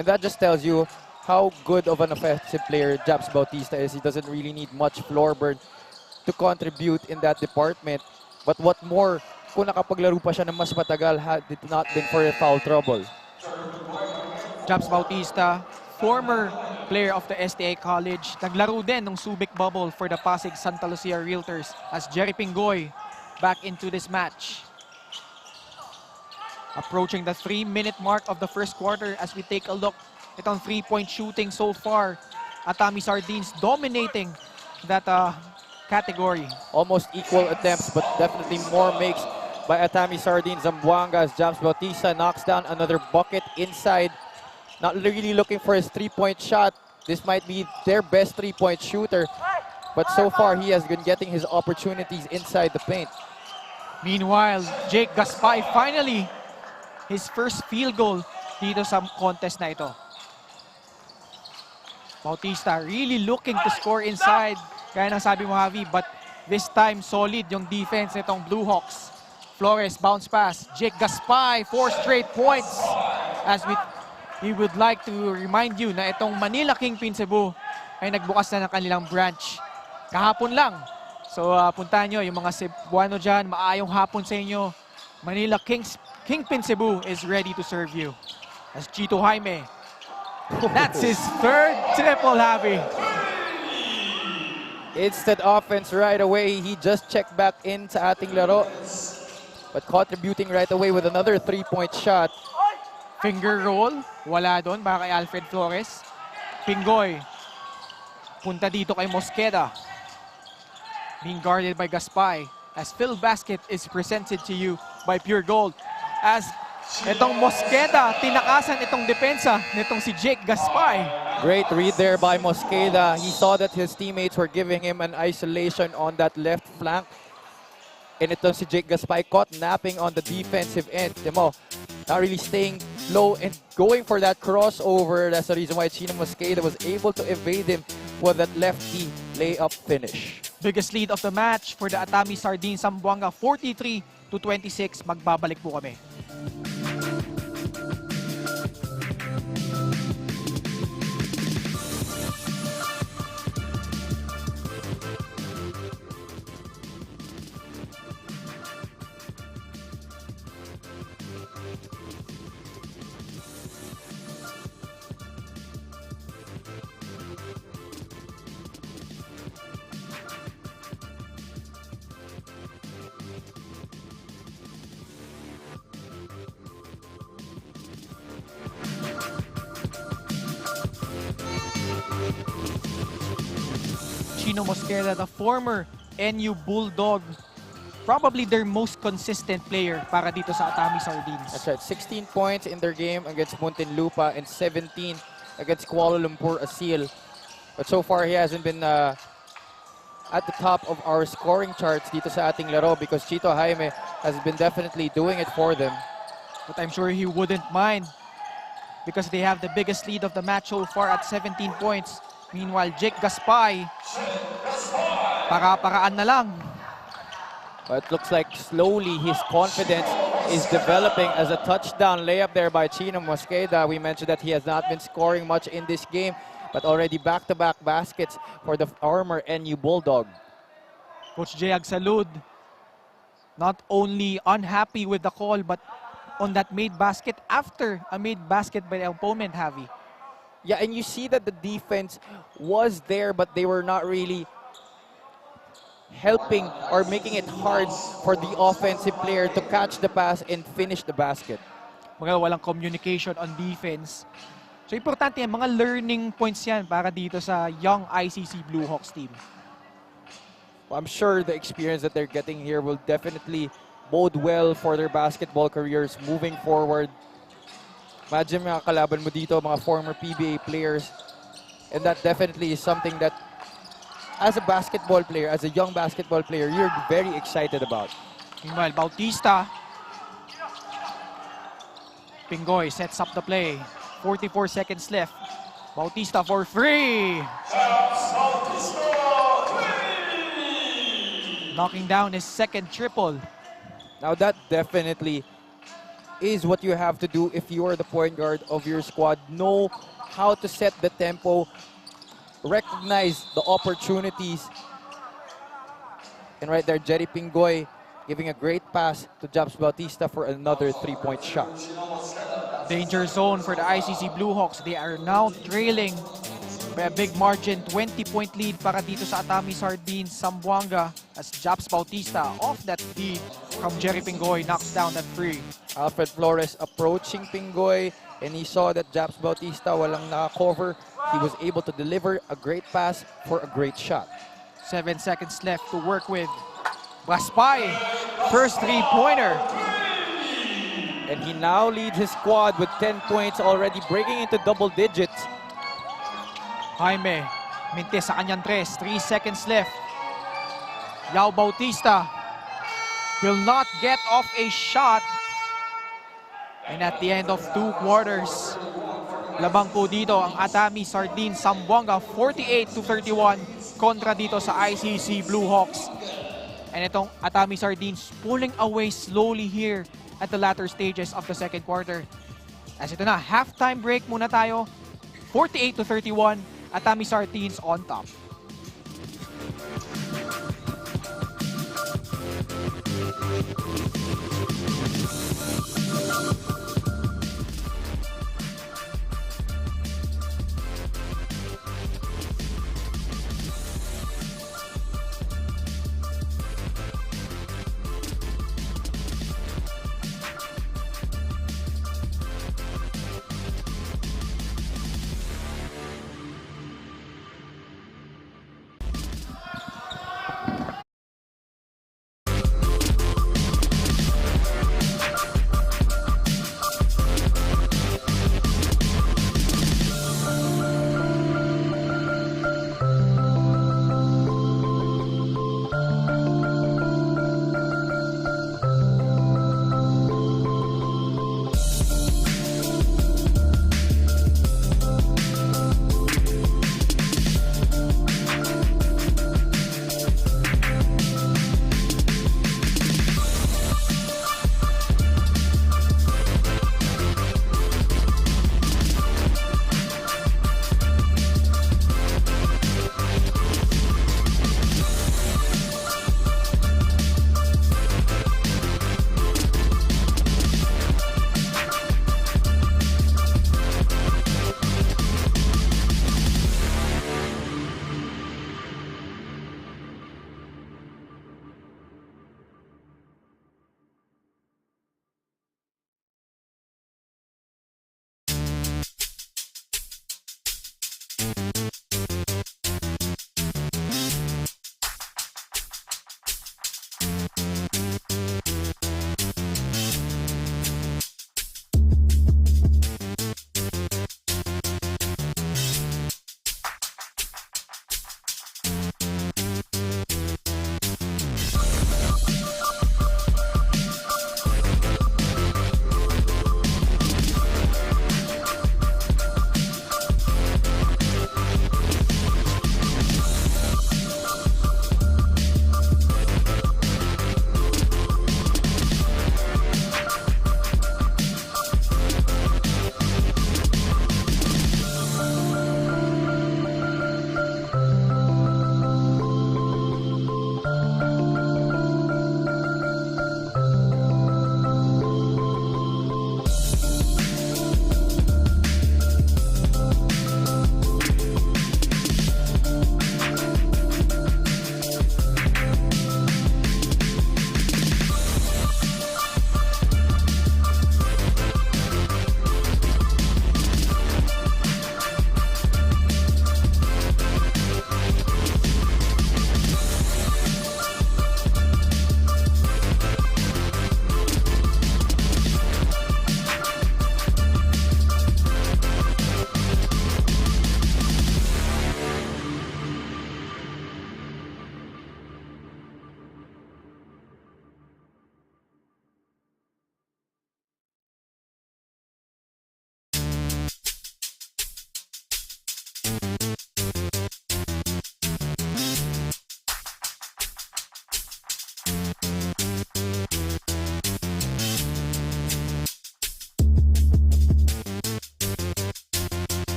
And that just tells you how good of an offensive player Japs Bautista is. He doesn't really need much floor burn to contribute in that department. But what more, kung nakapaglaro pa siya ng mas matagal had it not been for the foul trouble. Japs Bautista, former player of the STA College, naglaro din ng Subic Bubble for the Pasig Santa Lucia Realtors as Jerry Pingoy back into this match. Approaching the 3-minute mark of the first quarter as we take a look itong 3-point shooting so far. Atami Sardines dominating that category. Almost equal attempts, but definitely more makes by Atami Sardines. Zamboanga as Japs Bautista knocks down another bucket inside. Not really looking for his 3-point shot. This might be their best 3-point shooter. But so far, he has been getting his opportunities inside the paint. Meanwhile, Jake Gaspay finally his first field goal dito sa contest na ito. Bautista really looking to score inside. Kaya nang sabi mo, Javi, but this time solid yung defense nitong Bluehawks. Flores, bounce pass. Jake Gaspay, 4 straight points. As we would like to remind you na itong Manila Kingpin Cebu ay nagbukas na ng kanilang branch kahapon lang. So puntahan nyo yung mga Cebuano dyan, maayong hapon sa inyo. Manila Kingpin Cebu is ready to serve you. As Chito Jaime, that's his 3rd triple, Javi. Instant offense right away. He just checked back in sa ating laro. But contributing right away with another 3-point shot. Finger roll, wala doon para kay Alfred Flores. Pingoy, punta dito kay Mosqueda. Being guarded by Gaspay. As PhilBasket is presented to you by Pure Gold. As itong Mosqueda, tinakasan itong depensa nitong si Jake Gaspay. Great read there by Mosqueda. He saw that his teammates were giving him an isolation on that left flank. And itong si Jake Gaspay caught napping on the defensive end. Timo, not really staying low and going for that crossover. That's the reason why Chino Mosqueda was able to evade him for that lefty layup finish. Biggest lead of the match for the Atami Sardines Zamboanga, 43-26. Magbabalik po kami. Chino Mosqueda, the former NU Bulldog, probably their most consistent player para dito sa Atami Sardines. That's right, 16 points in their game against Muntinlupa and 17 against Kuala Lumpur Asil. But so far, he hasn't been at the top of our scoring charts dito sa ating laro because Chito Jaime has been definitely doing it for them. But I'm sure he wouldn't mind because they have the biggest lead of the match so far at 17 points. Meanwhile, Jake Gaspay, para-paraan na lang. But it looks like slowly his confidence is developing as a touchdown layup there by Chino Mosqueda. We mentioned that he has not been scoring much in this game, but already back-to-back baskets for the former NU Bulldog. Coach Jayag Salud, not only unhappy with the call, but on that made basket after a made basket by the opponent, Javi. Yeah, and you see that the defense was there, but they were not really helping or making it hard for the offensive player to catch the pass and finish the basket. Mga walang communication on defense. So importante yan, mga learning points yan para dito sa young ICC Bluehawks team. Well, I'm sure the experience that they're getting here will definitely bode well for their basketball careers moving forward. Imagine mga kalaban mo dito, mga former PBA players. And that definitely is something that, as a basketball player, as a young basketball player, you're very excited about. Meanwhile, Bautista. Pingoy sets up the play. 44 seconds left. Bautista for free. Knocking down his second triple. Now that definitely is what you have to do if you are the point guard of your squad. Know how to set the tempo, recognize the opportunities. And right there, Jerry Pingoy giving a great pass to Japs Bautista for another three-point shot. Danger zone for the ICC Bluehawks. They are now trailing by a big margin. 20-point lead para dito sa Atami Sardines Zamboanga as Japs Bautista off that feed from Jerry Pingoy knocks down that free. Alfred Flores approaching Pingoy, and he saw that Japs Bautista walang naka-cover. He was able to deliver a great pass for a great shot. 7 seconds left to work with. Gaspay, first three-pointer. And he now leads his squad with 10 points already, breaking into double digits. Jaime, mintis sa kanyang tres. 3 seconds left. Yao Bautista will not get off a shot. And at the end of 2 quarters, labang po dito ang Atami Sardines Zamboanga 48-31 kontra dito sa ICC Bluehawks. And itong Atami Sardines pulling away slowly here at the latter stages of the second quarter. As ito na, halftime break muna tayo. 48-31, Atami Sardines on top.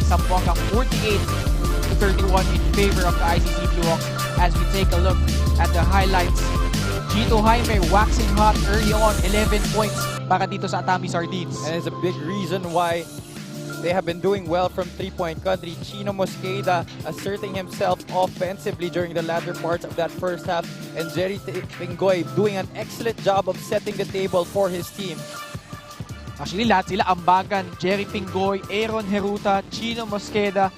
Zamboanga 48-31 in favor of the ICC Bluehawks. As we take a look at the highlights, Gito Jaime waxing hot early on, 11 points para dito sa Atami Sardines. And it's a big reason why they have been doing well from three-point country. Chino Mosqueda asserting himself offensively during the latter parts of that first half. And Jerry Pingoy doing an excellent job of setting the table for his team. Actually, lahat sila ambagan. Jerry Pingoy, Aaron Heruta, Chino Mosqueda,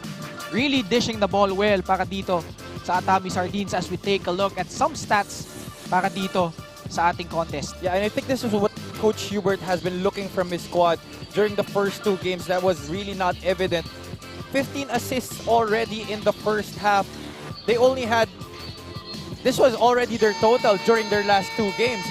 really dishing the ball well para dito sa Atami Sardines as we take a look at some stats para dito sa ating contest. Yeah, and I think this is what Coach Hubert has been looking from his squad during the first two games. That was really not evident. 15 assists already in the first half. They only had... This was already their total during their last two games.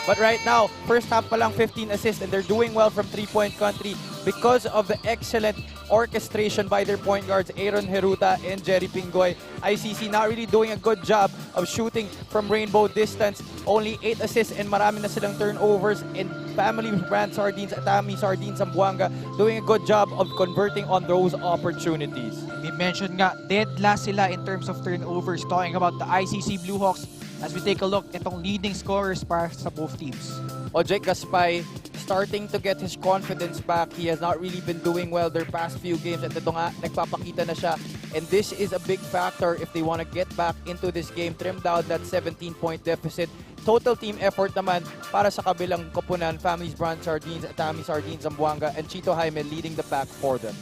But right now, first half pa lang 15 assists and they're doing well from three-point country because of the excellent orchestration by their point guards, Aaron Heruta and Jerry Pingoy. ICC not really doing a good job of shooting from rainbow distance. Only 8 assists and marami na silang turnovers. And family brand Sardines, Atami Sardines, Zamboanga doing a good job of converting on those opportunities. We mentioned nga, dead last sila in terms of turnovers. Talking about the ICC Bluehawks as we take a look itong leading scorers para sa both teams. Jake Gaspay starting to get his confidence back. He has not really been doing well their past few games at ito nga, nagpapakita na siya. And this is a big factor if they want to get back into this game, trim down that 17-point deficit. Total team effort naman para sa kabilang koponan, Families Brand Sardines, Atami Sardines, Zamboanga, and Chito Jaime leading the pack for them.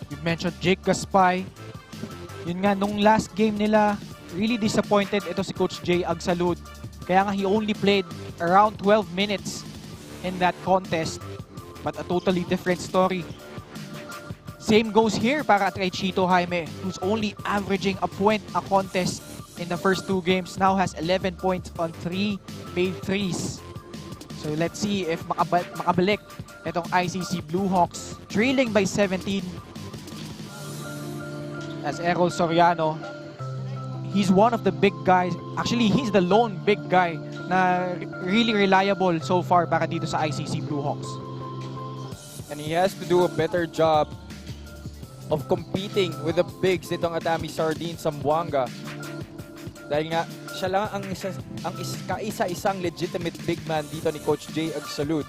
You mentioned Jake Gaspay. Yun nga, nung last game nila, really disappointed ito si Coach Jay Agsalud. Kaya nga he only played around 12 minutes in that contest. But a totally different story. Same goes here para kay Chito Jaime, who's only averaging a point a contest in the first two games. Now has 11 points on 3 paid threes. So let's see if makabalik itong ICC Bluehawks. Trailing by 17 as Errol Soriano. He's one of the big guys. Actually, he's the lone big guy na really reliable so far para dito sa ICC Bluehawks. And he has to do a better job of competing with the bigs nitong Atami Sardines Zamboanga. Dahil nga, siya lang ang kaisa-isang legitimate big man dito ni Coach Jay Agsalud.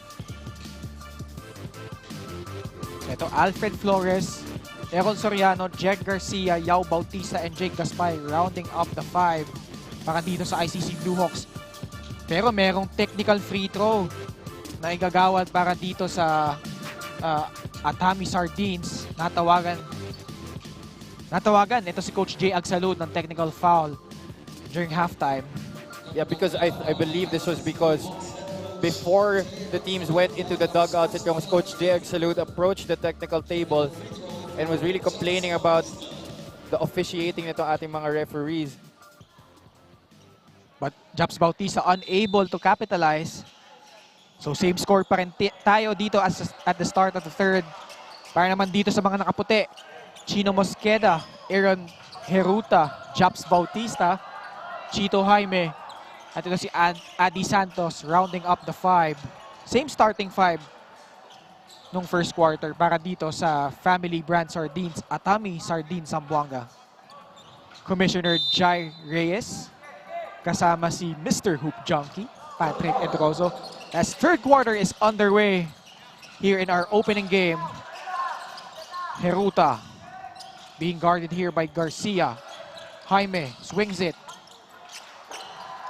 Ito, Alfred Flores, Errol Soriano, Jack Garcia, Yao Bautista, and Jake Gaspay rounding up the 5 para dito sa ICC Bluehawks. Pero merong technical free throw na igagawad para dito sa Atami Sardines. Natawagan ito si Coach Jay Agsalud ng technical foul during halftime. Yeah, because I believe this was because before the teams went into the dugouts, it was Coach Jay Agsalud approached the technical table and was really complaining about the officiating nito ating mga referees. But Japs Bautista unable to capitalize. So same score pa rin tayo dito at the start of the third. Para naman dito sa mga nakaputi, Chino Mosqueda, Aaron Heruta, Japs Bautista, Chito Jaime, at ito si Adi Santos rounding up the 5. Same starting 5 nung first quarter para dito sa Family Brand Sardines, Atami Sardines Zamboanga. Commissioner Jai Reyes, kasama si Mr. Hoop Junkie, Patrick Edrozo. As third quarter is underway here in our opening game. Heruta being guarded here by Garcia. Jaime swings it.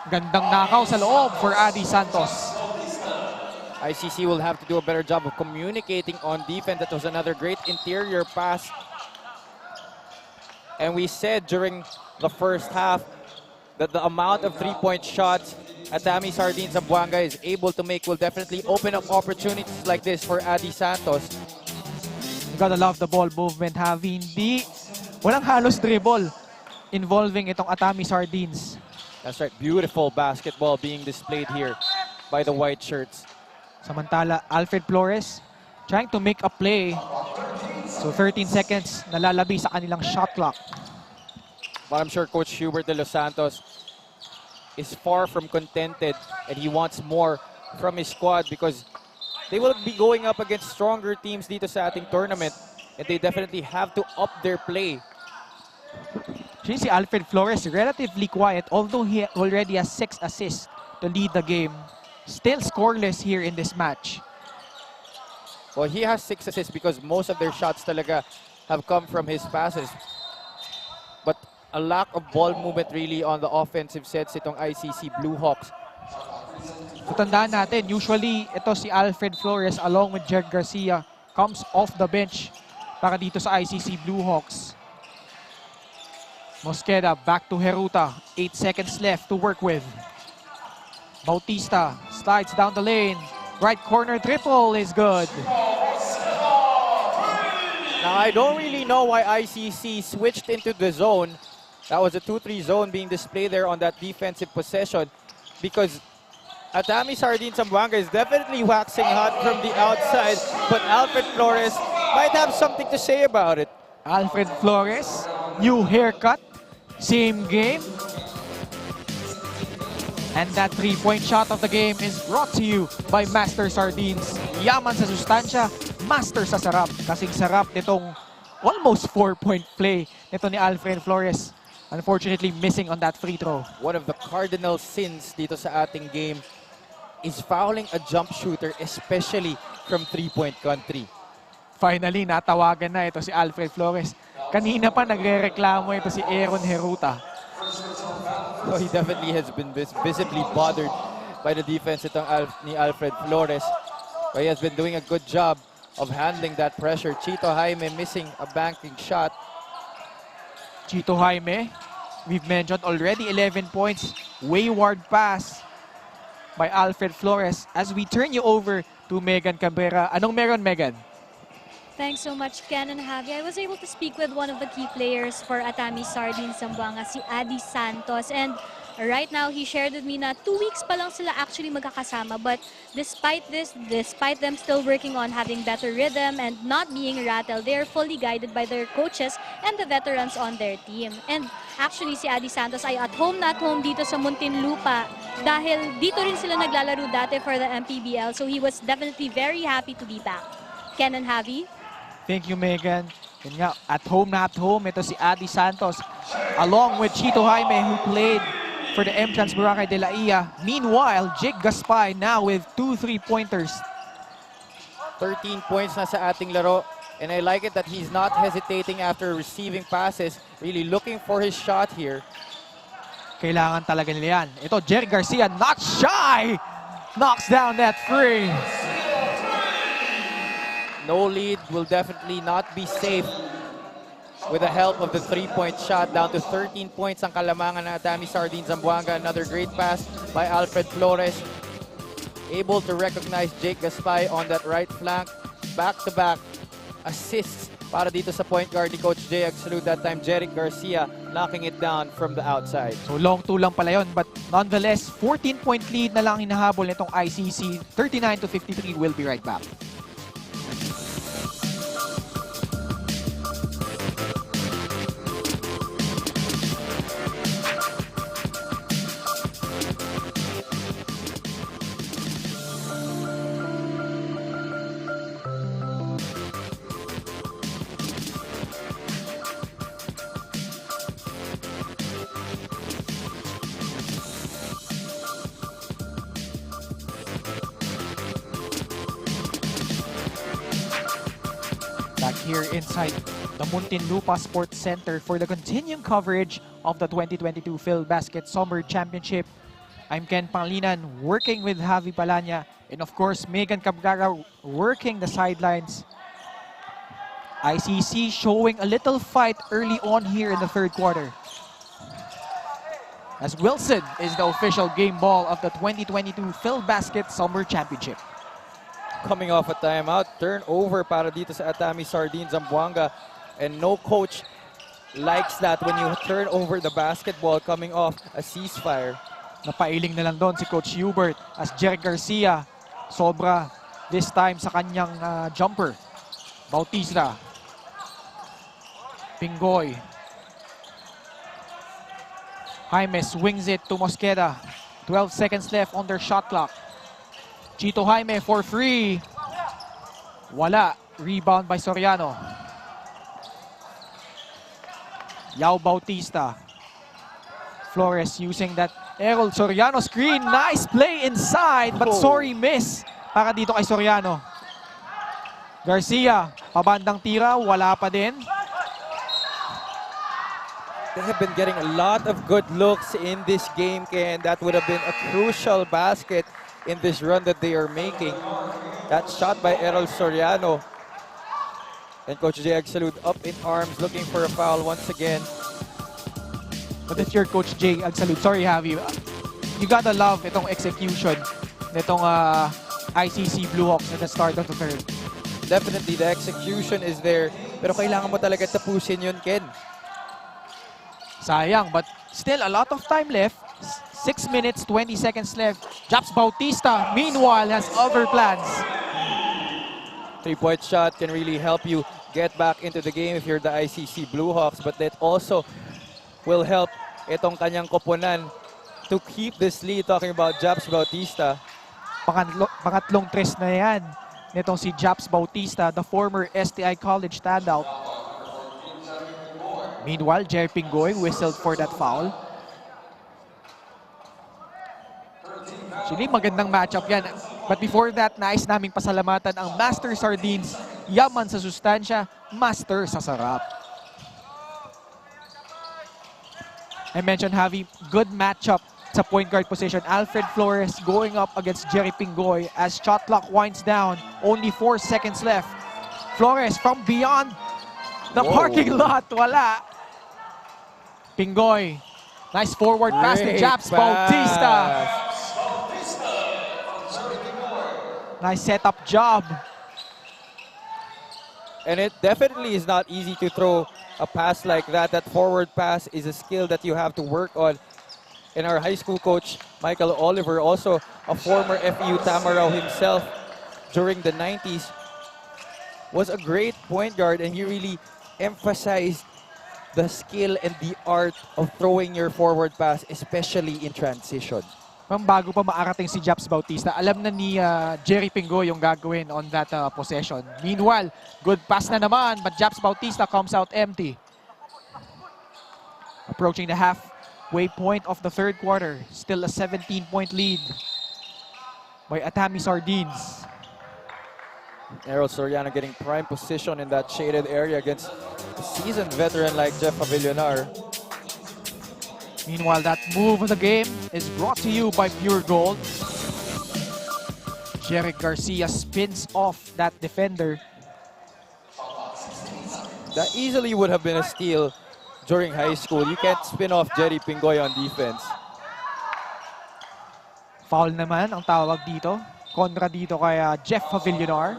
Gandang nakaw sa loob for Adi Santos. ICC will have to do a better job of communicating on defense. That was another great interior pass. And we said during the first half that the amount of three-point shots Atami Sardines Zamboanga is able to make will definitely open up opportunities like this for Adi Santos. You gotta love the ball movement, Javi. Walang halos dribble involving itong Atami Sardines. That's right, beautiful basketball being displayed here by the white shirts. Samantala, Alfred Flores trying to make a play. So 13 seconds nalalabi sa kanilang shot clock. But I'm sure Coach Hubert de Los Santos is far from contented and he wants more from his squad because they will be going up against stronger teams dito sa ating tournament and they definitely have to up their play. Si Alfred Flores relatively quiet although he already has 6 assists to lead the game. Still scoreless here in this match. Well, he has 6 assists because most of their shots talaga have come from his passes. But a lack of ball movement really on the offensive sets itong ICC Bluehawks. So tandaan natin, usually ito si Alfred Flores along with Jer Garcia comes off the bench para dito sa ICC Bluehawks. Mosqueda back to Heruta. 8 seconds left to work with. Bautista slides down the lane. Right corner triple is good. Now, I don't really know why ICC switched into the zone. That was a 2-3 zone being displayed there on that defensive possession because Atami Sardines Zamboanga is definitely waxing hot from the outside, but Alfred Flores might have something to say about it. Alfred Flores, new haircut, same game. And that three-point shot of the game is brought to you by Master Sardines. Yaman sa sustansya, master sa sarap. Kasing sarap nitong almost 4-point play nito ni Alfred Flores. Unfortunately, missing on that free throw. One of the cardinal sins dito sa ating game is fouling a jump shooter, especially from three-point country. Finally, natawagan na ito si Alfred Flores. Kanina pa nagre-reklamo ito si Aaron Heruta. So he definitely has been visibly bothered by the defense ni Alfred Flores. But he has been doing a good job of handling that pressure. Chito Jaime missing a banking shot. Chito Jaime, we've mentioned already 11 points. Wayward pass by Alfred Flores. As we turn you over to Megan Cabrera. Anong meron, Megan? Thanks so much, Ken and Javi. I was able to speak with one of the key players for Atami Sardines Zamboanga, si Adi Santos. And right now, he shared with me na 2 weeks pa lang sila actually magkakasama. But despite this, despite them still working on having better rhythm and not being rattled, they are fully guided by their coaches and the veterans on their team. And actually, si Adi Santos ay at home na at home dito sa Muntinlupa dahil dito rin sila naglalaro dati for the MPBL. So he was definitely very happy to be back. Ken and Javi? Thank you, Megan. Yun nga, at home na at home, ito si Adi Santos. Along with Chito Jaime, who played for the M-Trans Boracay de la Ia. Meanwhile, Jake Gaspay now with 2 3-pointers. 13 points na sa ating laro. And I like it that he's not hesitating after receiving passes. Really looking for his shot here. Kailangan talaga nila yan. Ito, Jerry Garcia, not shy! Knocks down that free. No lead will definitely not be safe with the help of the three-point shot. Down to 13 points ang kalamangan ng Atami Sardines Zamboanga. Another great pass by Alfred Flores. Able to recognize Jake Gaspay on that right flank. Back-to-back assists para dito sa point guard ni Coach Jay Agsalud. That time, Jeric Garcia knocking it down from the outside. So long two lang pala yun. But nonetheless, 14-point lead na lang hinahabol nitong ICC. 39-53. We'll be right back. here inside the Muntinlupa Sports Center for the continuing coverage of the 2022 PhilBasket Summer Championship. I'm Ken Pangilinan, working with Javi Palanya, and of course, Megan Cabrera working the sidelines. ICC showing a little fight early on here in the third quarter, as Wilson is the official game ball of the 2022 PhilBasket Summer Championship. Coming off a timeout, turnover para dito sa Atami Sardines, Zamboanga. And no coach likes that when you turn over the basketball coming off a ceasefire. Napailing na lang doon si Coach Hubert as Jeric Garcia sobra this time sa kanyang jumper. Bautista. Pingoy. Jaime swings it to Mosqueda. 12 seconds left on their shot clock. Chito Jaime for free. Wala. Rebound by Soriano. Yao Bautista. Flores using that Errol Soriano screen. Nice play inside, but sorry miss para dito kay Soriano. Garcia, pabandang tira, wala pa din. They have been getting a lot of good looks in this game, Ken. That would have been a crucial basket in this run that they are making. That shot by Errol Soriano. And Coach Jay Agsalud up in arms looking for a foul once again. But it's your Coach Jay Agsalud. Sorry, Javi. You gotta love itong execution nitong ICC Bluehawks at the start of the third. Definitely, the execution is there. Pero kailangan mo talaga tapusin yun, Ken. Sayang, but still a lot of time left. 6 minutes, 20 seconds left. Japs Bautista, meanwhile, has other plans. Three-point shot can really help you get back into the game if you're the ICC Bluehawks, but that also will help itong kanyang koponan to keep this lead. Talking about Japs Bautista. Pangatlong tres na yan nitong si Japs Bautista, the former STI College standout. Meanwhile, Jerry Pingoy whistled for that foul. Actually, magandang matchup yan. But before that, nais naming pasalamatan ang Master Sardines. Yaman sa sustansya, master sa sarap. I mentioned Javi, good matchup sa point guard position. Alfred Flores going up against Jerry Pingoy as shot clock winds down. Only 4 seconds left. Flores from beyond the parking lot. Wala. Pingoy. Nice forward pass to Japs Bautista. Nice setup job. And it definitely is not easy to throw a pass like that. That forward pass is a skill that you have to work on. And our high school coach, Michael Oliver, also a former FEU Tamaraw himself during the 90s, was a great point guard, and he really emphasized the skill and the art of throwing your forward pass, especially in transition. Bago pa maarating si Japs Bautista, alam na ni Jerry Pingoy yung gagawin on that possession. Meanwhile, good pass na naman, but Japs Bautista comes out empty. Approaching the halfway point of the third quarter, still a 17-point lead by Atami Sardines. Errol Soriano getting prime position in that shaded area against a seasoned veteran like Jeff Avillonar. Meanwhile, that move of the game is brought to you by Pure Gold. Jeric Garcia spins off that defender. That easily would have been a steal during high school. You can't spin off Jerry Pingoy on defense. Foul naman ang tawag dito. Kontra dito kay Jeff Avillonar.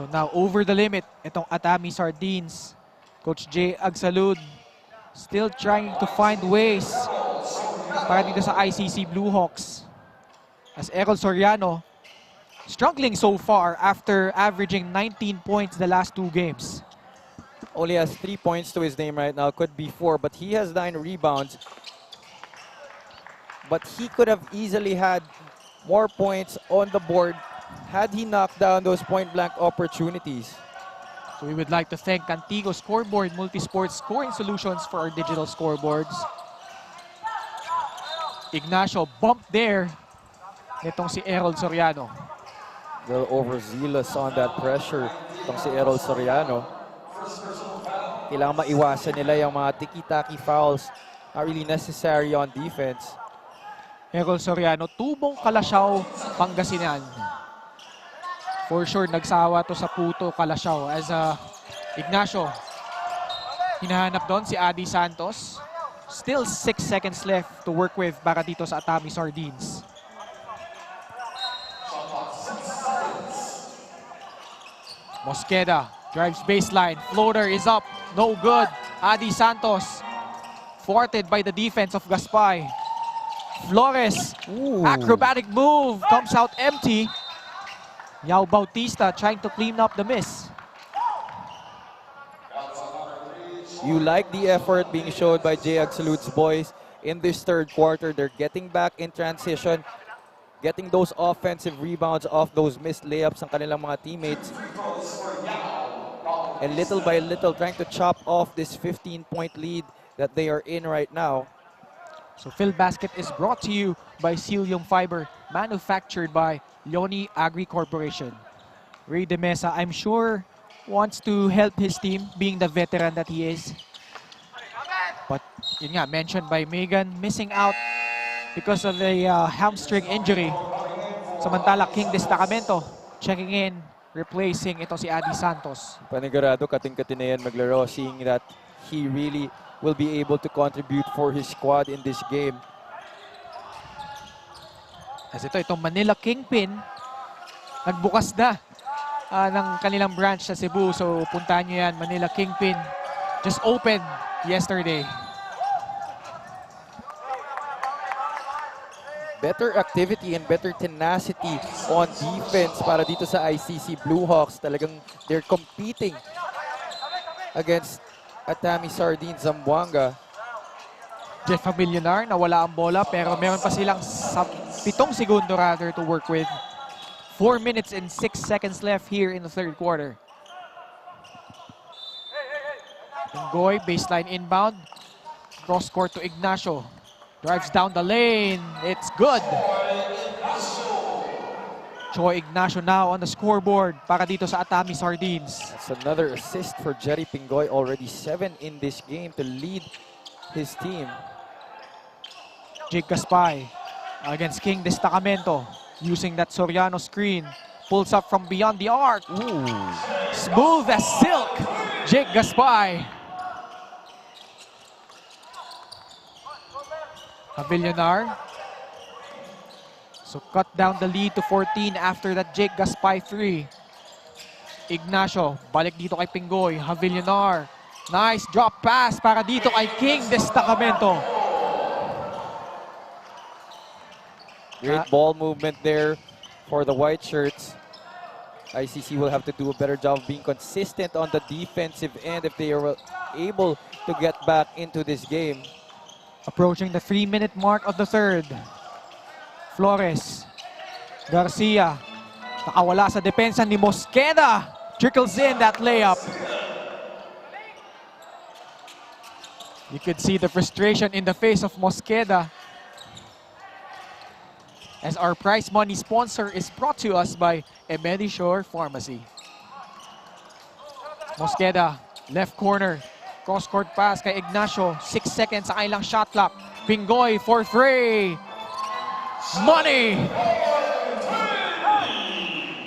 So now over the limit, itong Atami Sardines. Coach Jay Agsalud still trying to find ways para dito sa ICC Bluehawks. As Errol Soriano struggling so far after averaging 19 points the last 2 games. Only has 3 points to his name right now, could be 4, but he has 9 rebounds. But he could have easily had more points on the board had he knocked down those point-blank opportunities. So we would like to thank Cantigo Scoreboard Multisport Scoring Solutions for our digital scoreboards. Ignacio bumped there. nitong si Errol Soriano. A little overzealous on that pressure itong si Errol Soriano. Kailangan maiwasan nila yung mga tiki-taki fouls not really necessary on defense. Errol Soriano, tubong Kalasyaw, Pangasinan. For sure, nagsawa to sa Puto, Kalasyaw. As Ignacio, hinahanap doon si Adi Santos. Still 6 seconds left to work with para dito sa Atami Sardines. Mosqueda drives baseline. Floater is up. No good. Adi Santos thwarted by the defense of Gaspay. Flores, acrobatic move, comes out empty. Yao Bautista trying to clean up the miss. You like the effort being showed by J. Agsalud's boys in this third quarter. They're getting back in transition, getting those offensive rebounds off those missed layups ng kanilang mga teammates. And little by little, trying to chop off this 15-point lead that they are in right now. So Phil Basket is brought to you by Cilium Fiber, manufactured by Leoni Agri Corporation. Ray De Mesa, I'm sure, wants to help his team, being the veteran that he is. But yun nga, mentioned by Megan, missing out because of a hamstring injury. Samantala, King Destacamento checking in, replacing ito si Adi Santos. Panigurado, kating-katin na yan maglaro, seeing that he really will be able to contribute for his squad in this game. As itong Manila Kingpin, nagbukas na ng kanilang branch sa Cebu. So puntahan nyo yan, Manila Kingpin. Just opened yesterday. Better activity and better tenacity on defense para dito sa ICC Bluehawks. Talagang they're competing against Atami Sardines Zamboanga. Jeff Familiar, nawala ang bola pero meron pa silang 7 segundo rather to work with. 4 minutes and 6 seconds left here in the third quarter. Ngoy, baseline inbound. Cross court to Ignacio. Drives down the lane. It's good. Choi Ignacio now on the scoreboard para dito sa Atami Sardines. That's another assist for Jerry Pingoy. Already 7 in this game to lead his team. Jake Gaspay against King Destacamento. Using that Soriano screen. Pulls up from beyond the arc. Ooh. Smooth as silk. Jake Gaspay. Pavilionar. So cut down the lead to 14 after that Jake Gaspay 3. Ignacio, balik dito kay Pingoy. Pavilionar. Nice drop pass para dito kay King Destacamento. Great ball movement there for the white shirts. ICC will have to do a better job of being consistent on the defensive end if they are able to get back into this game. Approaching the 3-minute mark of the third. Flores. Garcia. Nakawala sa depensa ni Mosqueda. Trickles in that layup. You could see the frustration in the face of Mosqueda. As our prize money sponsor is brought to us by Emedishore Pharmacy. Mosqueda, left corner. Cross-court pass kay Ignacio. 6 seconds sa kailang shot clock. Pingoy for 3. Money!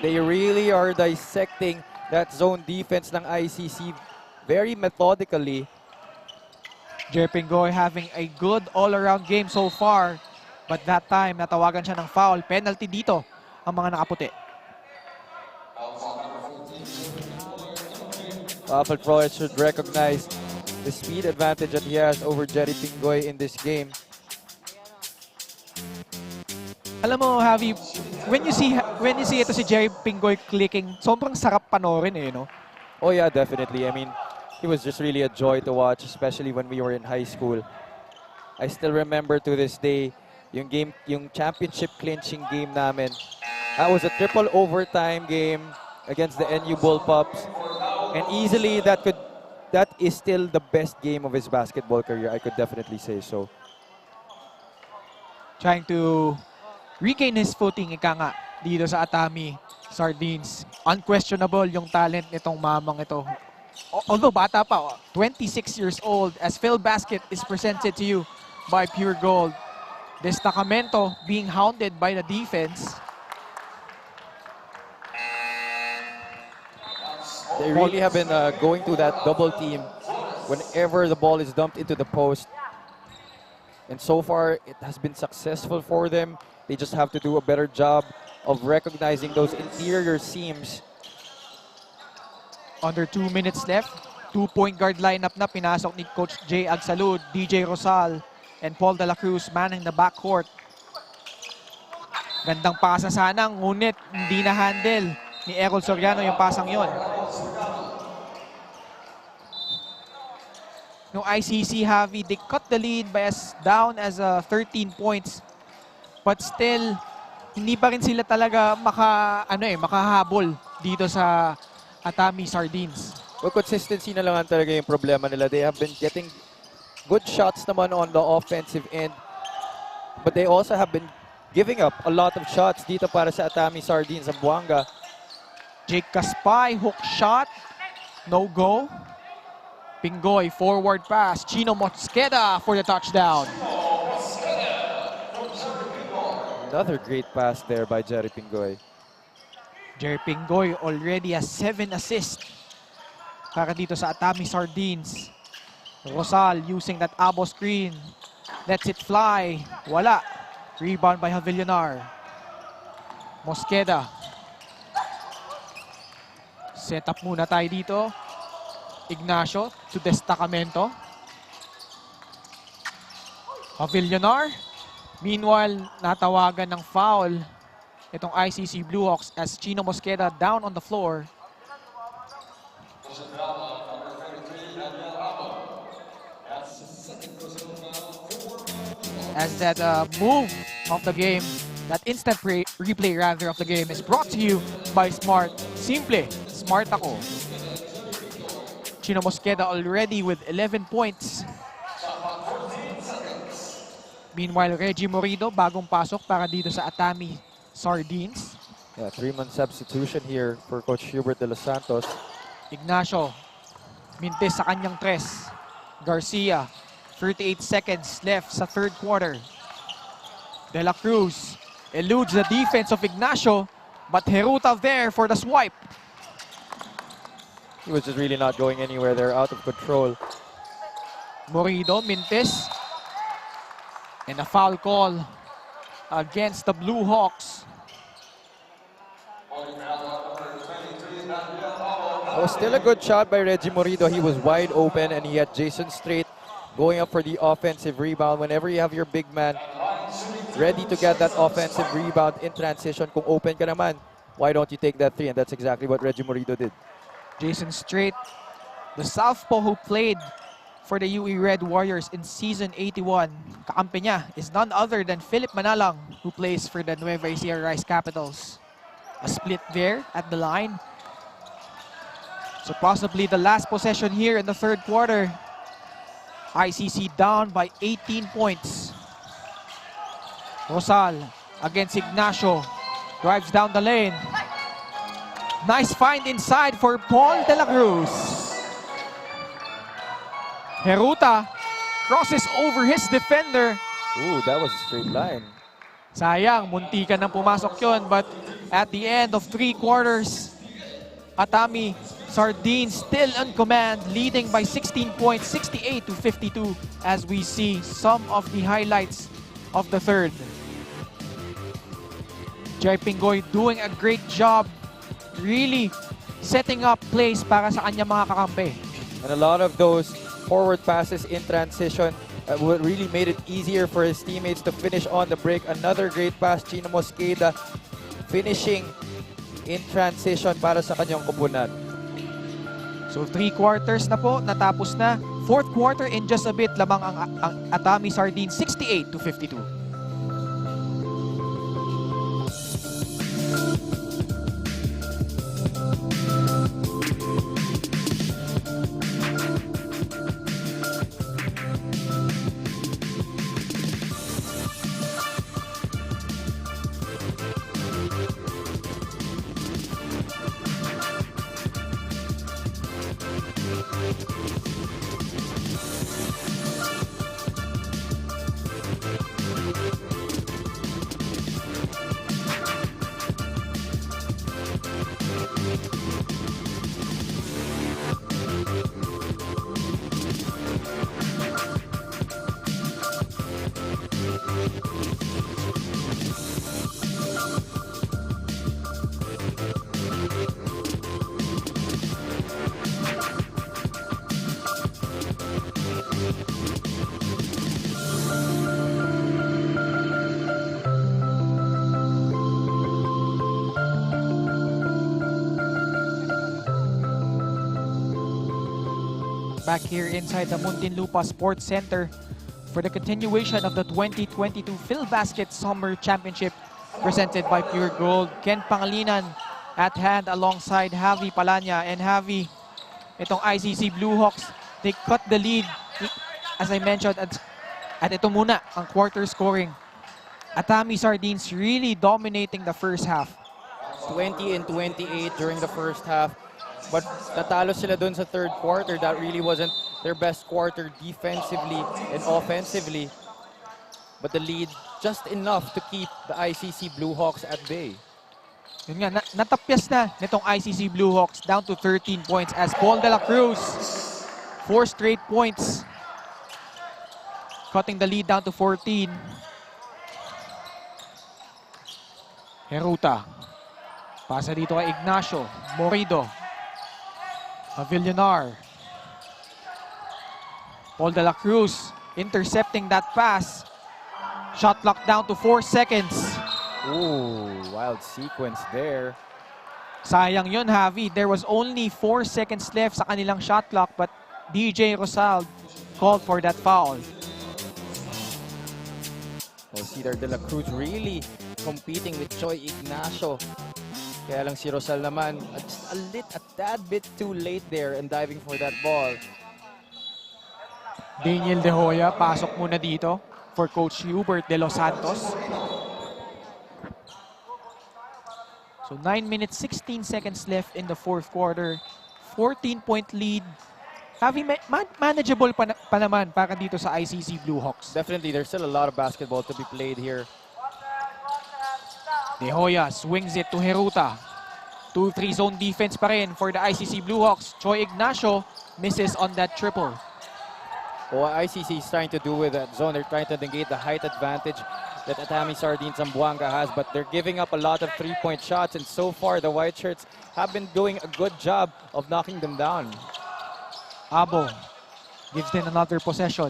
They really are dissecting that zone defense ng ICC very methodically. Jerry Pingoy having a good all-around game so far. But that time, natawagan siya ng foul. Penalty dito ang mga nakaputi. Rafael Flores should recognize the speed advantage that he has over Jerry Pingoy in this game. Alam mo, Javi, when you see ito si Jerry Pingoy clicking, sobrang sarap panoorin eh, no? Oh yeah, definitely. I mean, he was just really a joy to watch, especially when we were in high school. I still remember to this day, yung championship clinching game namin. That was a triple overtime game against the NU Bullpups. And easily that is still the best game of his basketball career. I could definitely say so. Trying to regain his footing, ika nga, dito sa Atami Sardines. Unquestionable yung talent nitong mamang ito. Although bata pa, 26 years old, as Phil Basket is presented to you by Pure Gold. Destacamento being hounded by the defense. They really have been going to that double team whenever the ball is dumped into the post. And so far, it has been successful for them. They just have to do a better job of recognizing those interior seams. Under 2 minutes left. 2-point guard lineup na pinasok ni Coach Jay Agsalud, DJ Rosal, and Paul De La Cruz manning the backcourt. Gandang pasa sana, ngunit hindi na handle ni Errol Soriano yung pasang yon. No ICC Javi, they cut the lead by down as 13 points. But still, hindi pa rin sila talaga makahabol dito sa Atami Sardines. Well, consistency na lang talaga yung problema nila. They have been getting good shots naman on the offensive end. But they also have been giving up a lot of shots dito para sa Atami Sardines, Zamboanga. Jake Caspay, hook shot. No go. Pingoy, forward pass. Chino Mosqueda for the touchdown. Another great pass there by Jerry Pingoy. Jerry Pingoy already has 7 assists para dito sa Atami Sardines. Rosal using that abo screen. Lets it fly. Wala. Rebound by Javillonar. Mosqueda. Set up muna tayo dito. Ignacio to Destacamento. Javillonar. Meanwhile, natawagan ng foul itong ICC Bluehawks as Chino Mosqueda down on the floor. As that move of the game, that instant replay rather of the game is brought to you by Smart. Simple, smart ako. Chino Mosqueda already with 11 points. Meanwhile, Reggie Morido, bagong pasok para dito sa Atami Sardines. Yeah, 3-man substitution here for Coach Hubert de los Santos. Ignacio, mintis sa kanyang tres. Garcia, 38 seconds left sa third quarter. De La Cruz eludes the defense of Ignacio, but Heruta there for the swipe. He was just really not going anywhere. They're out of control. Morido, mintis. And a foul call against the Bluehawks. It was still a good shot by Reggie Morido. He was wide open and he had Jason Strait going up for the offensive rebound. Whenever you have your big man ready to get that offensive rebound in transition, kung open ka naman, why don't you take that three? And that's exactly what Reggie Morido did. Jason Strait, the southpaw who played for the UE Red Warriors in Season 81. Kakampi niya is none other than Philip Manalang, who plays for the Nueva Ecija Rice Capitals. A split there at the line. So possibly the last possession here in the third quarter. ICC down by 18 points. Rosal against Ignacio. Drives down the lane. Nice find inside for Paul De La Cruz. Heruta crosses over his defender. Ooh, that was a straight line. Sayang, muntikan nang pumasok yun. But at the end of 3 quarters, Atami Sardines still on command, leading by 16 points, 68-52, as we see some of the highlights of the third. Jai Pingoy doing a great job, really setting up plays para sa kanyang mga kakampi. And a lot of those forward passes in transition really made it easier for his teammates to finish on the break. Another great pass, Chino Mosqueda finishing in transition para sa kanyang kupunan. So 3 quarters na po, natapos na. Fourth quarter in just a bit, lamang ang Atami Sardines 68-52. Back here inside the Muntinlupa Sports Center for the continuation of the 2022 PhilBasket Summer Championship presented by Pure Gold. Ken Pangilinan at hand alongside Javi Palanya. And Javi, itong ICC Bluehawks, they cut the lead, as I mentioned, at ito muna ang quarter scoring. Atami Sardines really dominating the first half. 20 and 28 during the first half. But natalo sila dun sa third quarter. That really wasn't their best quarter defensively and offensively. But the lead just enough to keep the ICC Bluehawks at bay. Yun nga, natapyas na nitong ICC Bluehawks down to 13 points as Paul de la Cruz, 4 straight points, cutting the lead down to 14. Heruta, pasa dito kay Ignacio, Morido, Avillanar, Paul de la Cruz intercepting that pass. Shot clock down to 4 seconds. Ooh, wild sequence there. Sayang yun, Javi. There was only 4 seconds left sa kanilang shot clock, but DJ Rosal called for that foul. Well, Cedar de la Cruz really competing with Choi Ignacio. Kaya lang si Rosal naman just a tad bit too late there and diving for that ball. Daniel De Hoya, pasok muna dito for Coach Hubert De Los Santos. So 9 minutes, 16 seconds left in the fourth quarter. 14-point lead. Javi, manageable pa naman para dito sa ICC Bluehawks. Definitely, there's still a lot of basketball to be played here. De Hoya swings it to Heruta. 2-3 zone defense pa rin for the ICC Bluehawks. Choi Ignacio misses on that triple. What ICC is trying to do with that zone, they're trying to negate the height advantage that Atami Sardines Zamboanga has, but they're giving up a lot of three-point shots, and so far the White Shirts have been doing a good job of knocking them down. Abo gives them another possession.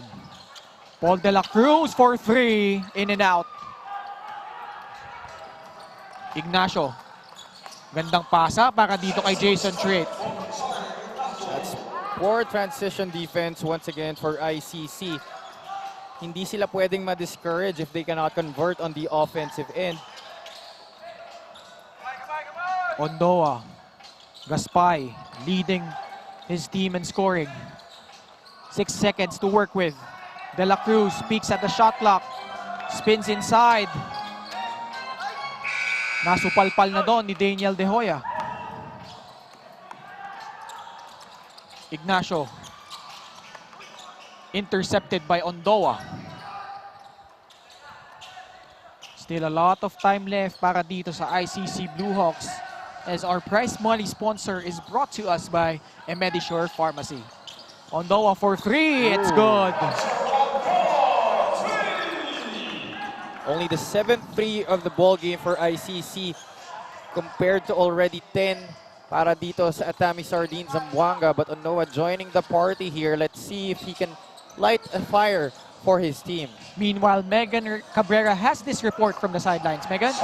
Paul de la Cruz for 3, in and out. Ignacio, gandang pasa para dito kay Jason Trait. That's poor transition defense once again for ICC. Hindi sila pwedeng ma-discourage if they cannot convert on the offensive end. Ondoa, Gaspay leading his team in scoring. 6 seconds to work with. De La Cruz peeks at the shot clock. Spins inside. Nasupalpal na doon ni Daniel De Hoya. Ignacio. Intercepted by Ondoa. Still a lot of time left para dito sa ICC Bluehawks as our prize money sponsor is brought to us by Medisure Pharmacy. Ondoa for 3, it's good. Only the 7th free of the ball game for ICC compared to already 10 para dito sa Atami Sardines Zamboanga. But Ondoa joining the party here. Let's see if he can light a fire for his team. Meanwhile, Megan Cabrera has this report from the sidelines. Megan?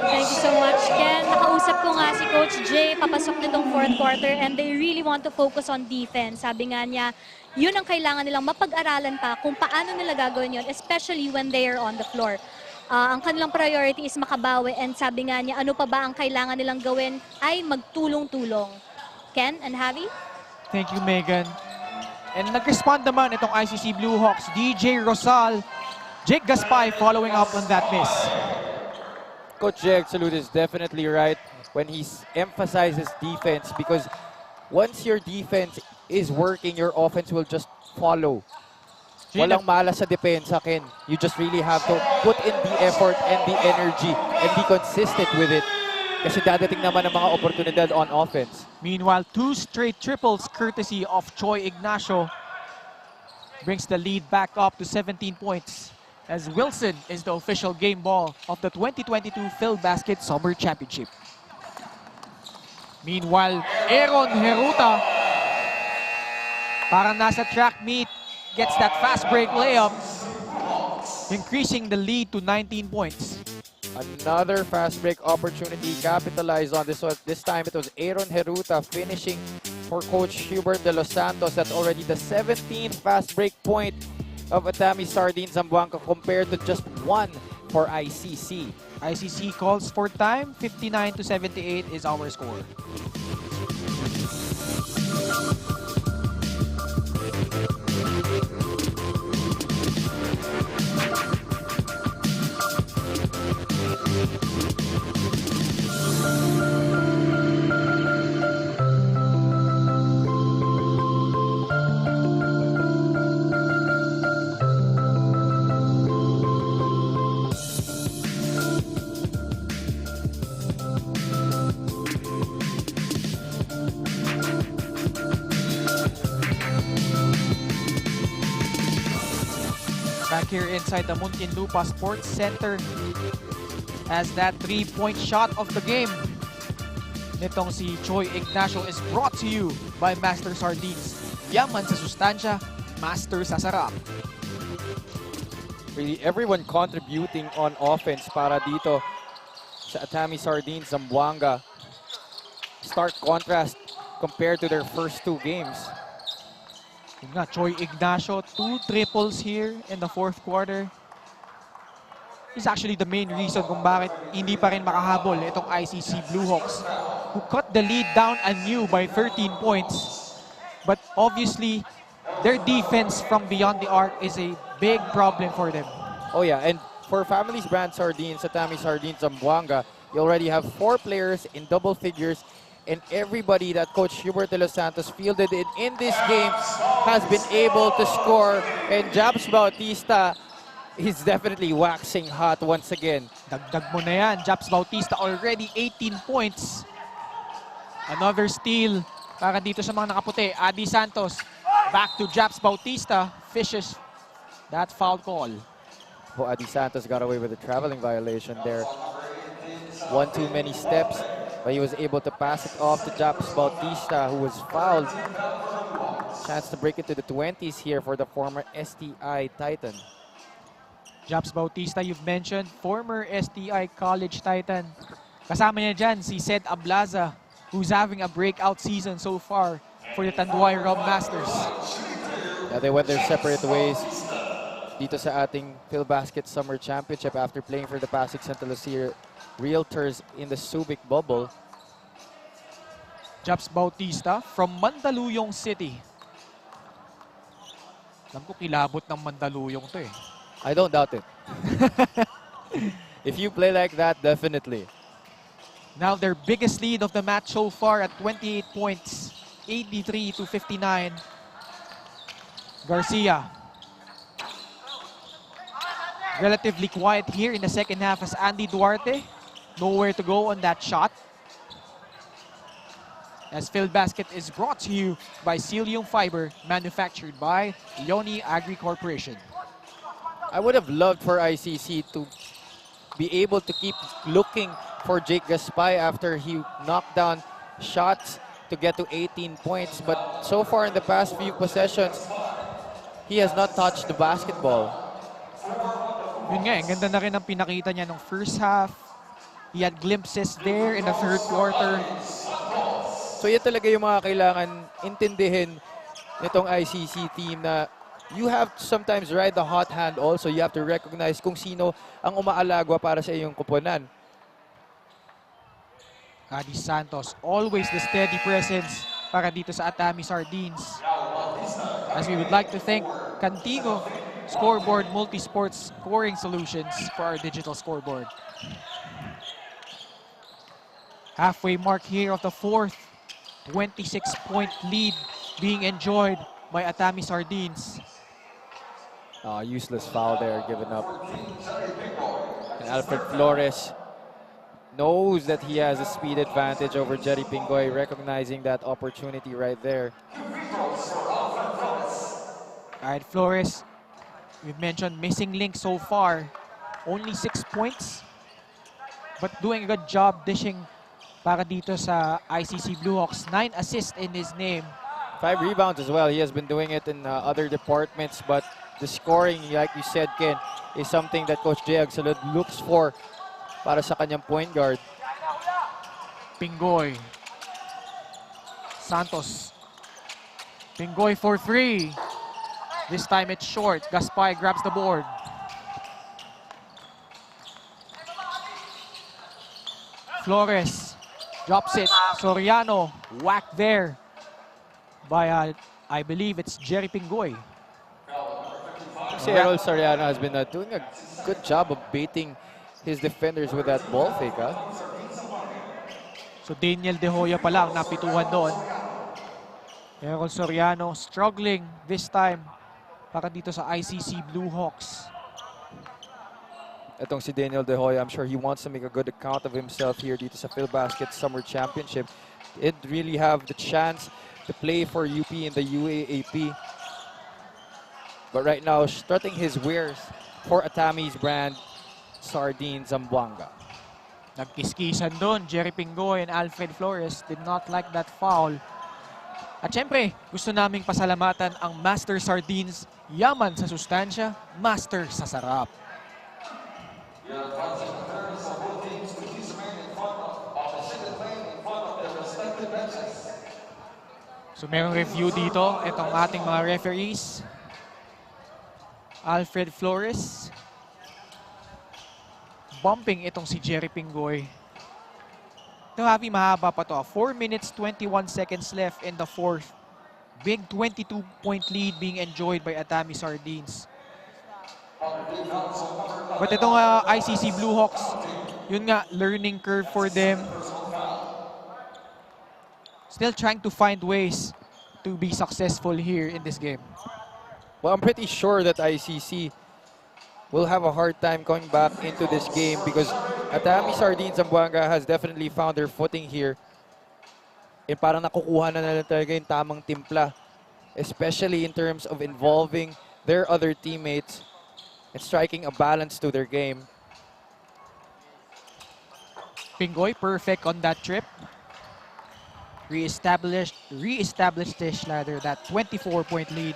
Thank you so much, Ken. Nakausap ko nga si Coach Jay, papasok nitong fourth quarter, and they really want to focus on defense. Sabi nga niya, yun ang kailangan nilang mapag-aralan pa kung paano nila gagawin yun, especially when they are on the floor. Ang kanilang priority is makabawi, and sabi nga niya, ano pa ba ang kailangan nilang gawin ay magtulong-tulong. Ken and Javi? Thank you, Megan. And nag-respond naman itong ICC Bluehawks, DJ Rosal, Jake Gaspay following up on that miss. Coach Jay Absolute is definitely right when he emphasizes defense, because once your defense is working, your offense will just follow. Gina- Walang malas sa depensa, Ken. You just really have to put in the effort and the energy and be consistent with it. Kasi dadating naman ang mga oportunidad on offense. Meanwhile, 2 straight triples courtesy of Choi Ignacio brings the lead back up to 17 points as Wilson is the official game ball of the 2022 PhilBasket Summer Championship. Meanwhile, Aaron Heruta, parang nasa track meet, gets that fast break layup, increasing the lead to 19 points. Another fast break opportunity capitalized on this one. This time it was Aaron Heruta finishing for Coach Hubert de los Santos. That's already the 17th fast break point of Atami Sardines Zamboanga compared to just 1 for ICC. ICC calls for time, 59-78 is our score. Back here inside the Muntinlupa Sports Center as that 3-point shot of the game nitong si Choi Ignacio is brought to you by Master Sardines. Yaman sa sustansya, master sa sarap. Really, everyone contributing on offense para dito sa Atami Sardines Zamboanga. Stark contrast compared to their first 2 games. Yun nga, Choi Ignacio, 2 triples here in the 4th quarter. He's actually the main reason kung bakit hindi pa rin makahabol itong ICC Bluehawks, who cut the lead down anew by 13 points. But obviously, their defense from beyond the arc is a big problem for them. Oh yeah, and for Families Brand Sardines, Atami Sardines Zamboanga, you already have 4 players in double figures, and everybody that Coach Hubert de los Santos fielded in this game has been able to score. And Jabs Bautista is definitely waxing hot once again. Dagdag mo na yan, Japs Bautista already 18 points. Another steal para dito sa mga nakaputi. Adi Santos, back to Japs Bautista, fishes that foul call. Oh, Adi Santos got away with a traveling violation there. 1 too many steps, but he was able to pass it off to Japs Bautista, who was fouled. Chance to break into the 20s here for the former STI Titan. Japs Bautista, you've mentioned, former STI College Titan. Kasama niya dyan si Sed Ablaza, who's having a breakout season so far for the Tanduay Rob Masters. Yeah, they went their separate ways dito sa ating PhilBasket Summer Championship after playing for the Pasig St. Lucia Realtors in the Subic bubble. Japs Bautista from Mandaluyong City. Alam ko kilabot ng Mandaluyong to eh. I don't doubt it. If you play like that, definitely. Now their biggest lead of the match so far at 28 points, 83-59. Garcia. Relatively quiet here in the second half as Andy Duarte nowhere to go on that shot. As PhilBasket is brought to you by Cilium Fiber, manufactured by Leone Agri Corporation. I would have loved for ICC to be able to keep looking for Jake Gaspay after he knocked down shots to get to 18 points. But so far in the past few possessions, he has not touched the basketball. Yun nga, ang ganda na rin ang pinakita niya nung first half. He had glimpses there in the third quarter. So yan talaga yung mga kailangan intindihin nitong ICC team na you have to sometimes ride the hot hand also. You have to recognize kung sino ang umaalagwa para sa iyong kuponan. Adi Santos, always the steady presence para dito sa Atami Sardines. As we would like to thank Cantigo Scoreboard Multi-Sports Scoring Solutions for our digital scoreboard. Halfway mark here of the fourth, 26-point lead being enjoyed by Atami Sardines. Useless foul there given up. And Alfred Flores knows that he has a speed advantage over Jerry Pingoy, recognizing that opportunity right there. Alright, Flores, we've mentioned missing link so far. Only 6 points, but doing a good job dishing para dito sa ICC Bluehawks. 9 assists in his name. 5 rebounds as well. He has been doing it in other departments, but the scoring, like you said, Ken, is something that Coach Jay Agsalud looks for para sa kanyang point guard. Pingoy. Santos. Pingoy for 3. This time it's short. Gaspay grabs the board. Flores drops it. Soriano whacked there by, I believe it's Jerry Pingoy. Si Errol Soriano has been doing a good job of baiting his defenders with that ball fake. So Daniel De Hoya pa lang napituhan doon. Errol Soriano struggling this time para dito sa ICC Bluehawks. Itong si Daniel De Hoya, I'm sure he wants to make a good account of himself here dito sa PhilBasket Summer Championship. It really have the chance to play for UP in the UAAP. But right now, strutting his wares for Atami's brand, Sardines Zamboanga. Nagkiskisan doon. Jerry Pingoy and Alfred Flores did not like that foul. At syempre, gusto naming pasalamatan ang Master Sardines. Yaman sa sustansya, master sa sarap. So merong review dito. Itong ating mga referees. Alfred Flores. Bumping itong si Jerry Pingoy. Ito, Javi, mahaba pa to. 4 minutes, 21 seconds left in the fourth. Big 22-point lead being enjoyed by Atami Sardines. But itong ICC Bluehawks, yun nga, learning curve for them. Still trying to find ways to be successful here in this game. Well, I'm pretty sure that ICC will have a hard time going back into this game because Atami Sardines Zamboanga has definitely found their footing here. And parang nakukuha na nila talaga yung tamang timpla, especially in terms of involving their other teammates and striking a balance to their game. Pingoy perfect on that trip. Re-established that 24-point lead.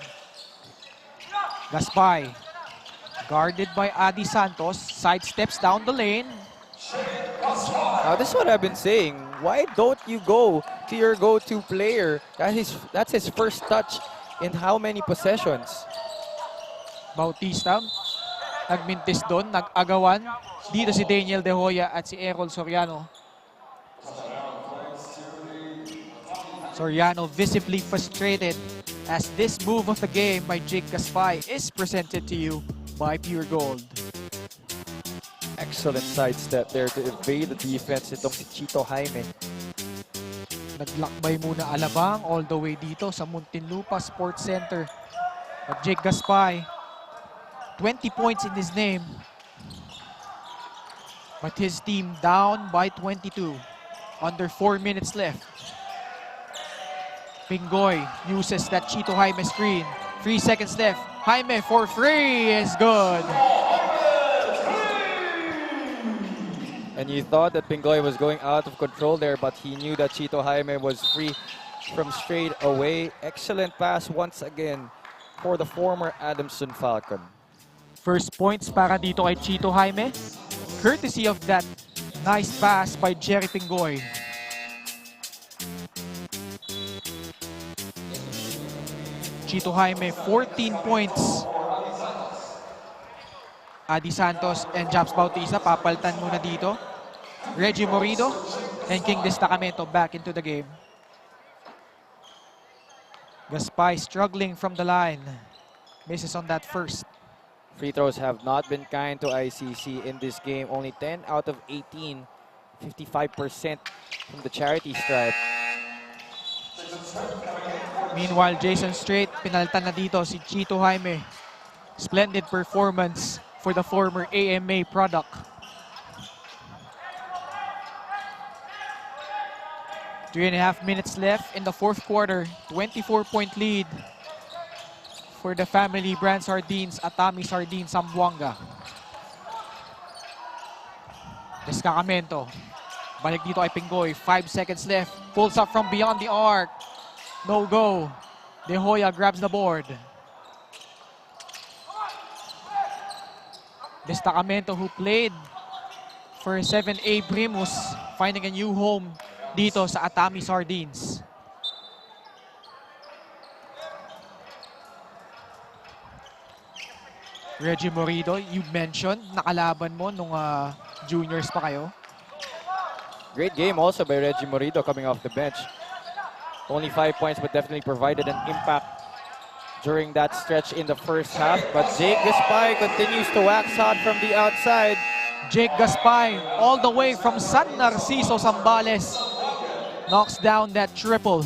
Gaspay, guarded by Adi Santos, sidesteps down the lane. Now, this is what I've been saying. Why don't you go to your go-to player? That's his first touch in how many possessions? Bautista, nagmintis doon, nag-agawan. Dito si Daniel De Hoya at si Errol Soriano. Soriano visibly frustrated as this move of the game by Jake Gaspay is presented to you by Pure Gold. Excellent sidestep there to evade the defense itong si Chito Jaime. Naglakbay muna Alabang all the way dito sa Muntinlupa Sports Center. But Jake Gaspay, 20 points in his name. But his team down by 22. Under 4 minutes left. Pingoy uses that Chito Jaime screen. 3 seconds left. Jaime for 3 is good. And you thought that Pingoy was going out of control there, but he knew that Chito Jaime was free from straight away. Excellent pass once again for the former Adamson Falcon. First points para dito kay Chito Jaime. Courtesy of that nice pass by Jerry Pingoy. Chito Jaime, 14 points. Adi Santos and Japs Bautista, papaltan muna dito. Reggie Morido and King Destacamento back into the game. Gaspay struggling from the line. Misses on that first. Free throws have not been kind to ICC in this game. Only 10 out of 18. 55% from the charity stripe. Meanwhile, Jason Strait, pinalitan na dito si Chito Jaime. Splendid performance for the former AMA product. 3.5 minutes left in the fourth quarter. 24-point lead for the family brand sardines, Atami Sardines, Zamboanga. Descacamento. Balik dito ay Pingoy. 5 seconds left. Pulls up from beyond the arc. No go. De Hoya grabs the board. Destacamento, who played for 7A Primus, finding a new home dito sa Atami Sardines. Reggie Morido, you mentioned, nakalaban mo nung juniors pa kayo. Great game also by Reggie Morido coming off the bench. Only 5 points, but definitely provided an impact during that stretch in the first half. But Jake Gaspay continues to wax hot from the outside. Jake Gaspay, all the way from San Narciso, Zambales, knocks down that triple.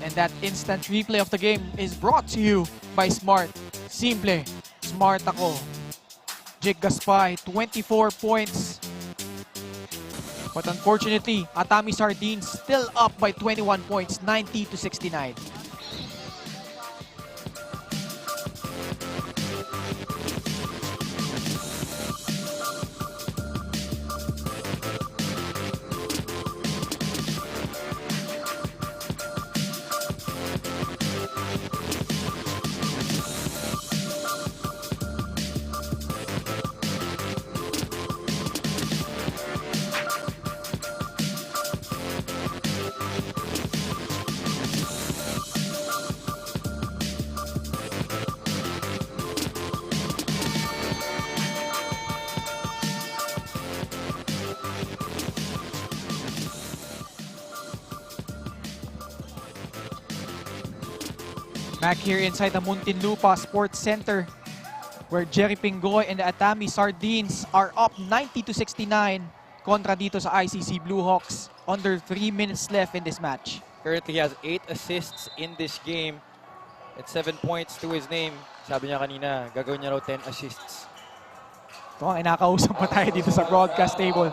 And that instant replay of the game is brought to you by Smart. Simple, smart ako. Jake Gaspay, 24 points. But unfortunately, Atami Sardines still up by 21 points, 90-69. Back here inside the Muntinlupa Sports Center, where Jerry Pingoy and the Atami Sardines are up 90-69 kontra dito sa ICC Bluehawks. Under 3 minutes left in this match. Currently has 8 assists in this game. It's 7 points to his name. Sabi niya kanina, gagawin niya raw 10 assists. Ito ang inakausap pa tayo dito sa broadcast table.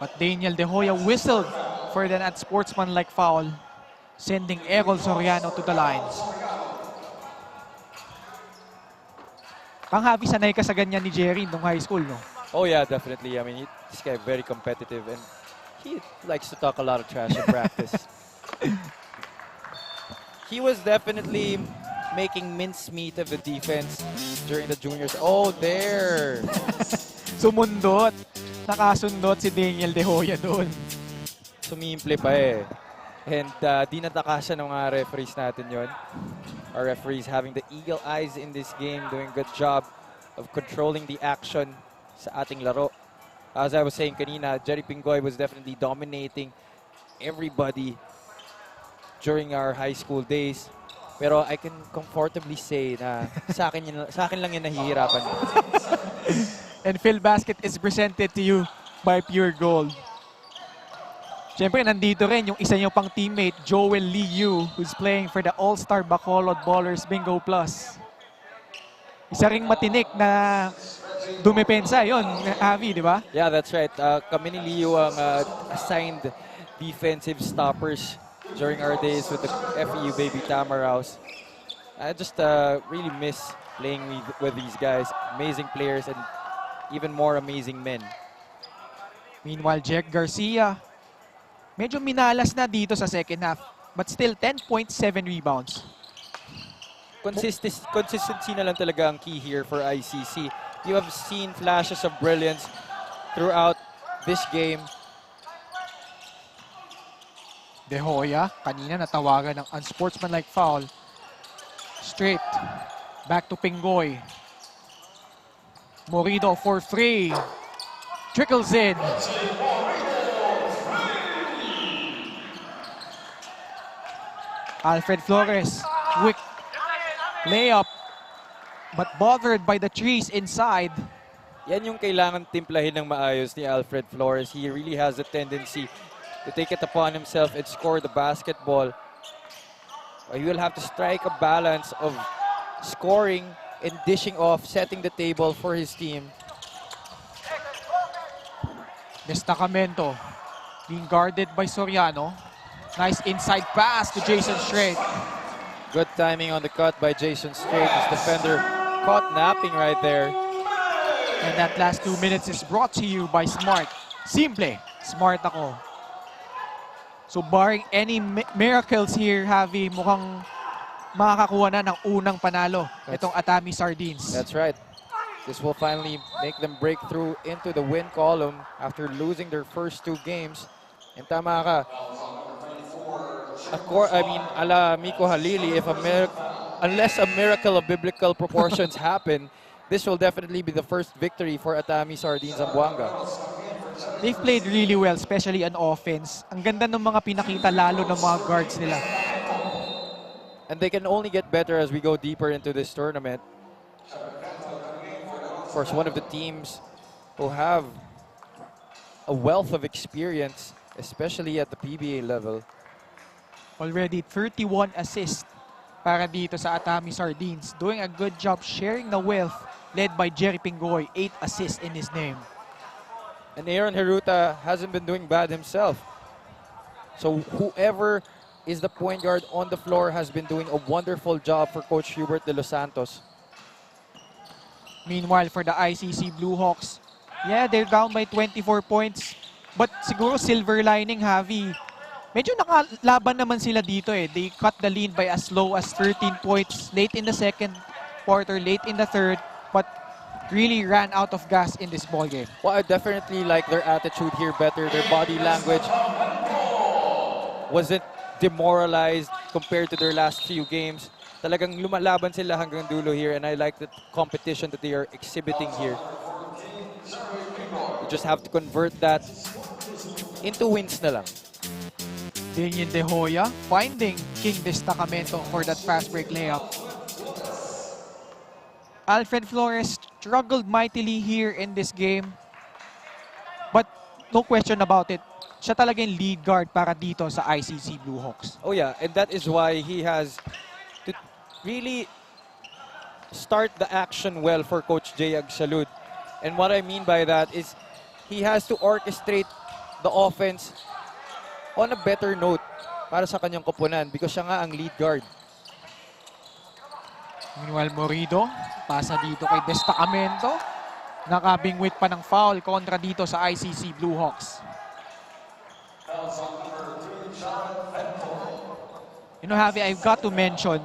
But Daniel De Hoya whistled for the unsportsmanlike foul, sending Errol Soriano to the lines. Pang-happy sanay ka sa ganyan ni Jerry nung high school, no? Oh yeah, definitely. I mean, this guy very competitive and he likes to talk a lot of trash in practice. He was definitely making mincemeat of the defense during the juniors. Oh, there! Sumundot. Nakasundot si Daniel De Hoya doon. Sumimple pa eh. And di nataka siya ng mga referees natin yon. Our referees having the eagle eyes in this game, doing a good job of controlling the action sa ating laro. As I was saying kanina, Jerry Pingoy was definitely dominating everybody during our high school days. Pero I can comfortably say na sa akin lang yung nahihirapan. And Phil Basket is presented to you by Pure Gold. Siyempre, nandito rin yung isa niyong pang teammate, Joel Liu, who's playing for the All-Star Bacolod Ballers Bingo Plus. Isa ring matinik na dumepensa, yun, Avi, di ba? Yeah, that's right. Kami ni Liu ang assigned defensive stoppers during our days with the FEU Baby Tamaraws. I just really miss playing with these guys. Amazing players and even more amazing men. Meanwhile, Jack Garcia, medyo minalas na dito sa second half, but still 10.7 rebounds. Consistency na lang talaga ang key here for ICC. You have seen flashes of brilliance throughout this game. De Hoya, kanina natawagan ng unsportsmanlike foul. Straight, back to Pingoy. Morido for free. Trickles in. Alfred Flores, quick layup, but bothered by the trees inside. Yan yung kailangan timplahin ng maayos ni Alfred Flores. He really has a tendency to take it upon himself and score the basketball. He will have to strike a balance of scoring and dishing off, setting the table for his team. Destacamento being guarded by Soriano. Nice inside pass to Jason Strait. Good timing on the cut by Jason Strait. His defender caught napping right there. And that last 2 minutes is brought to you by Smart. Simple, smart ako. So barring any miracles here, Javi, mukhang makakakuha na ng unang panalo itong Atami Sardines. That's right. This will finally make them break through into the win column after losing their first 2 games. And tama ka. Ala Miko Halili, unless a miracle of biblical proportions happen, this will definitely be the first victory for Atami Sardines Zamboanga. They've played really well, especially on offense. Ang ganda ng mga pinakita lalo ng mga guards nila. And they can only get better as we go deeper into this tournament. Of course, one of the teams who have a wealth of experience, especially at the PBA level. Already 31 assists para dito sa Atami Sardines. Doing a good job sharing the wealth, led by Jerry Pingoy, 8 assists in his name. And Aaron Heruta hasn't been doing bad himself. So whoever is the point guard on the floor has been doing a wonderful job for Coach Hubert de Los Santos. Meanwhile, for the ICC Bluehawks, yeah, they're down by 24 points. But siguro silver lining, Javi, medyo nakalaban naman sila dito eh. They cut the lead by as low as 13 points late in the second quarter, late in the third, but really ran out of gas in this ball game. Well, I definitely like their attitude here better. Their body language wasn't demoralized compared to their last few games. Talagang lumalaban sila hanggang dulo here, and I like the competition that they are exhibiting here. You just have to convert that into wins na lang. Daniel De Hoya finding King Destacamento for that fast break layup. Alfred Flores struggled mightily here in this game. But no question about it, siya talaga yung lead guard para dito sa ICC Bluehawks. Oh yeah, and that is why he has to really start the action well for Coach Jayag Salud. And what I mean by that is he has to orchestrate the offense on a better note para sa kanyang koponan because siya nga ang lead guard. Meanwhile, Morido, pasa dito kay Destacamento. Nakabingwit pa ng foul kontra dito sa ICC Bluehawks. You know, Javi, I've got to mention,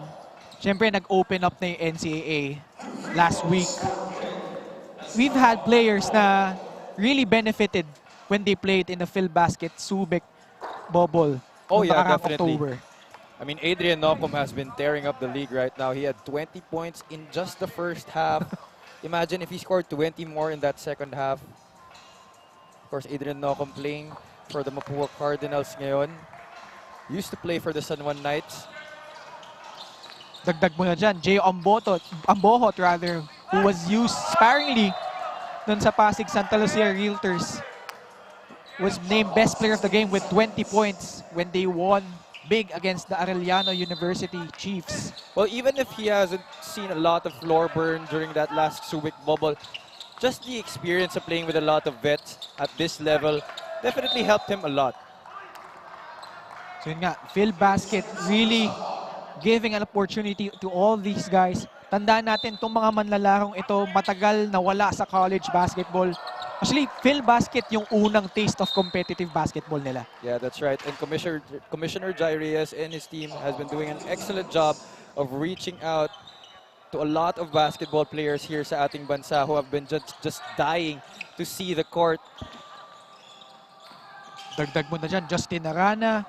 syempre nag-open up na yung NCAA last week. We've had players na really benefited when they played in the PhilBasket Subic bubble. Oh yeah, nakaraang definitely. October. I mean, Adrian Nocum has been tearing up the league right now. He had 20 points in just the first half. Imagine if he scored 20 more in that second half. Of course, Adrian Nocum playing for the Mapua Cardinals ngayon. Used to play for the San Juan Knights. Dagdag mo na dyan, Jay Ambohot rather, who was used sparingly dun sa Pasig Santa Lucia Realtors, was named best player of the game with 20 points when they won big against the Arellano University Chiefs. Well, even if he hasn't seen a lot of floor burn during that last Subic bubble, just the experience of playing with a lot of vets at this level definitely helped him a lot. So yun nga, PhilBasket really giving an opportunity to all these guys. Tandaan natin, itong mga manlalarong ito, matagal na wala sa college basketball. Actually, PhilBasket yung unang taste of competitive basketball nila. Yeah, that's right. And Commissioner Jai Reyes and his team has been doing an excellent job of reaching out to a lot of basketball players here sa ating bansa who have been just dying to see the court. Dagdag mo na dyan, Justin Arana.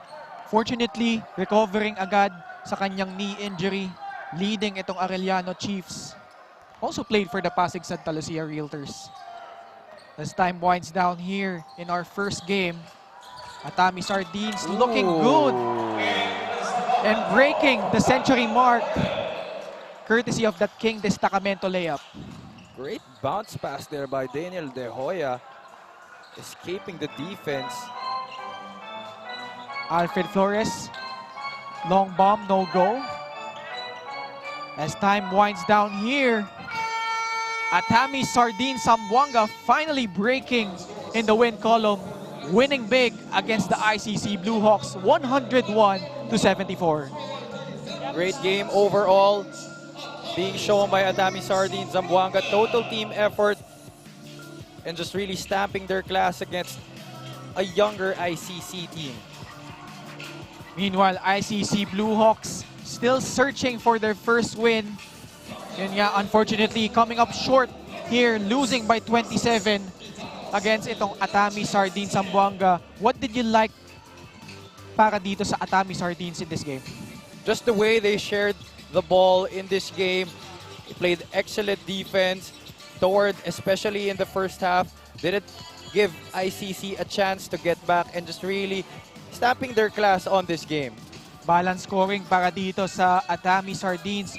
Fortunately, recovering agad sa kanyang knee injury, leading itong Arellano Chiefs. Also played for the Pasig Santa Lucia Realtors. As time winds down here in our first game, Atami Sardines looking good and breaking the century mark courtesy of that King Destacamento layup. Great bounce pass there by Daniel De Hoya, escaping the defense. Alfred Flores. Long bomb, no go. As time winds down here, Atami Sardines Zamboanga finally breaking in the win column, winning big against the ICC Bluehawks, 101-74. Great game overall being shown by Atami Sardines Zamboanga. Total team effort and just really stamping their class against a younger ICC team. Meanwhile, ICC Bluehawks still searching for their first win. Yun nga, unfortunately, coming up short here, losing by 27 against itong Atami Sardines Zamboanga. What did you like para dito sa Atami Sardines in this game? Just the way they shared the ball in this game. They played excellent defense especially in the first half. Didn't give ICC a chance to get back and just really stamping their class on this game. Balance scoring para dito sa Atami Sardines.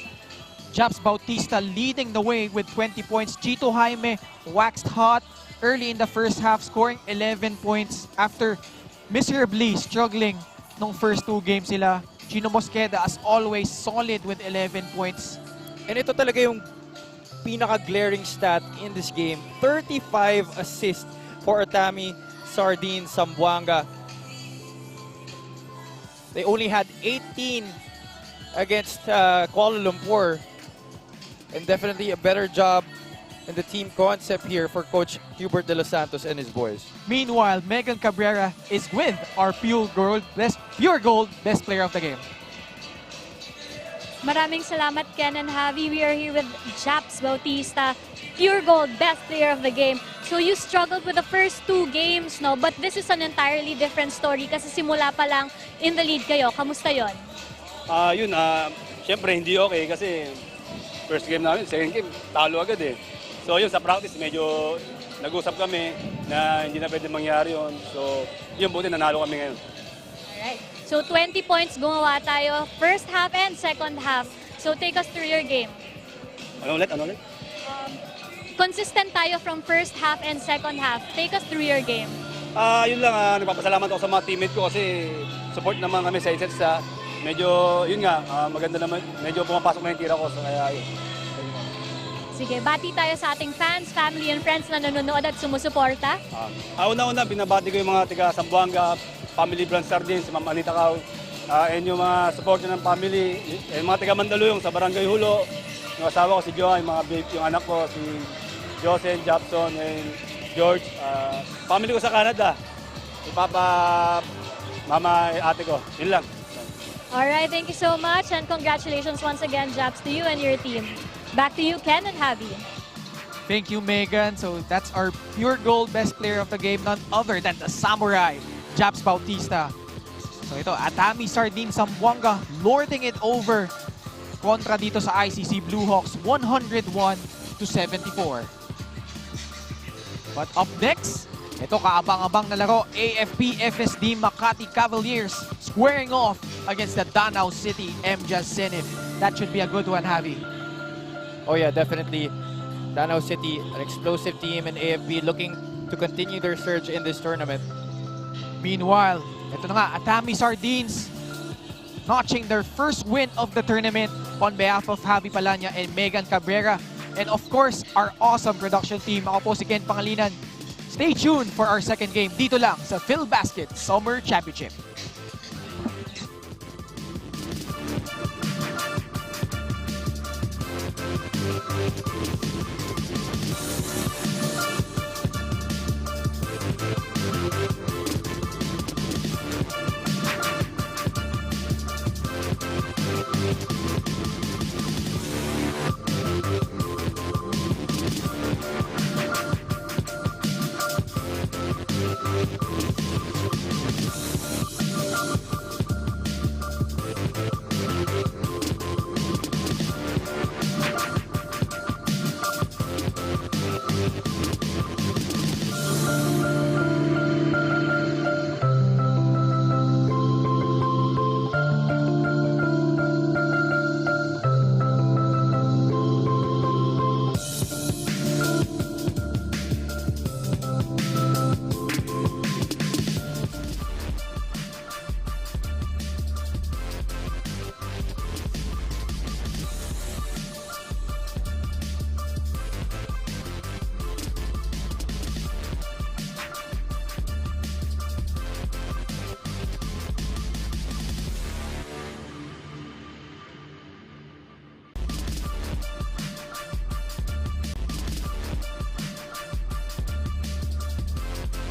Japs Bautista leading the way with 20 points. Chito Jaime waxed hot early in the first half, scoring 11 points after miserably struggling nung first two games sila. Chino Mosqueda, as always, solid with 11 points. And ito talaga yung pinaka-glaring stat in this game. 35 assists for Atami Sardines Zamboanga. They only had 18 against Kuala Lumpur. And definitely a better job in the team concept here for Coach Hubert De Los Santos and his boys. Meanwhile, Megan Cabrera is with our Pure Gold Best Player of the Game. Maraming salamat, Ken and Javi. We are here with Japs Bautista, Pure Gold Best Player of the Game. So you struggled with the first two games, no? But this is an entirely different story kasi simula pa lang in the lead kayo. Kamusta yon? Siyempre hindi okay kasi first game namin, second game, talo agad eh. So yun, sa practice, medyo nag-usap kami na hindi na pwede mangyari yun. So yun, buti nanalo kami ngayon. Alright. So 20 points gumawa tayo, first half and second half. So take us through your game. Ano ulit? Consistent tayo from first half and second half. Take us through your game. Yun lang, nagpapasalamat ako sa mga teammate ko kasi support naman kami sa isa't isa. Medyo, yun nga, maganda naman, medyo pumapasok na yung tira ko. So kaya yun. Sige, bati tayo sa ating fans, family, and friends na nanonood at sumusuporta. Una-una, binabati ko yung mga tiga Zamboanga, Family Brand Sardines, si Ma'am Anita Cao, and yung mga supporter ng family, yung mga tiga Mandaluyong sa Barangay Hulo, yung asawa ko si Joa, yung anak ko si Josen, Japson, and George. Family ko sa Canada, si Papa, Mama, ate ko. Yun lang. Alright, thank you so much and congratulations once again, Japs, to you and your team. Back to you, Ken and Javi. Thank you, Megan. So that's our Pure Gold Best Player of the Game, none other than the Samurai, Japs Bautista. So ito, Atami Sardines Zamboanga lording it over kontra dito sa ICC Bluehawks, 101-74. But up next, ito kaabang-abang na laro, AFP FSD Makati Cavaliers squaring off against the Danau City MJAS Zenith. That should be a good one, Javi. Oh yeah, definitely. Danau City, an explosive team, and AFP looking to continue their surge in this tournament. Meanwhile, ito na nga, Atami Sardines notching their first win of the tournament on behalf of Javi Palanya and Megan Cabrera. And of course, our awesome production team. Ako po si Ken Pangalinan. Stay tuned for our second game dito lang sa PhilBasket Summer Championship.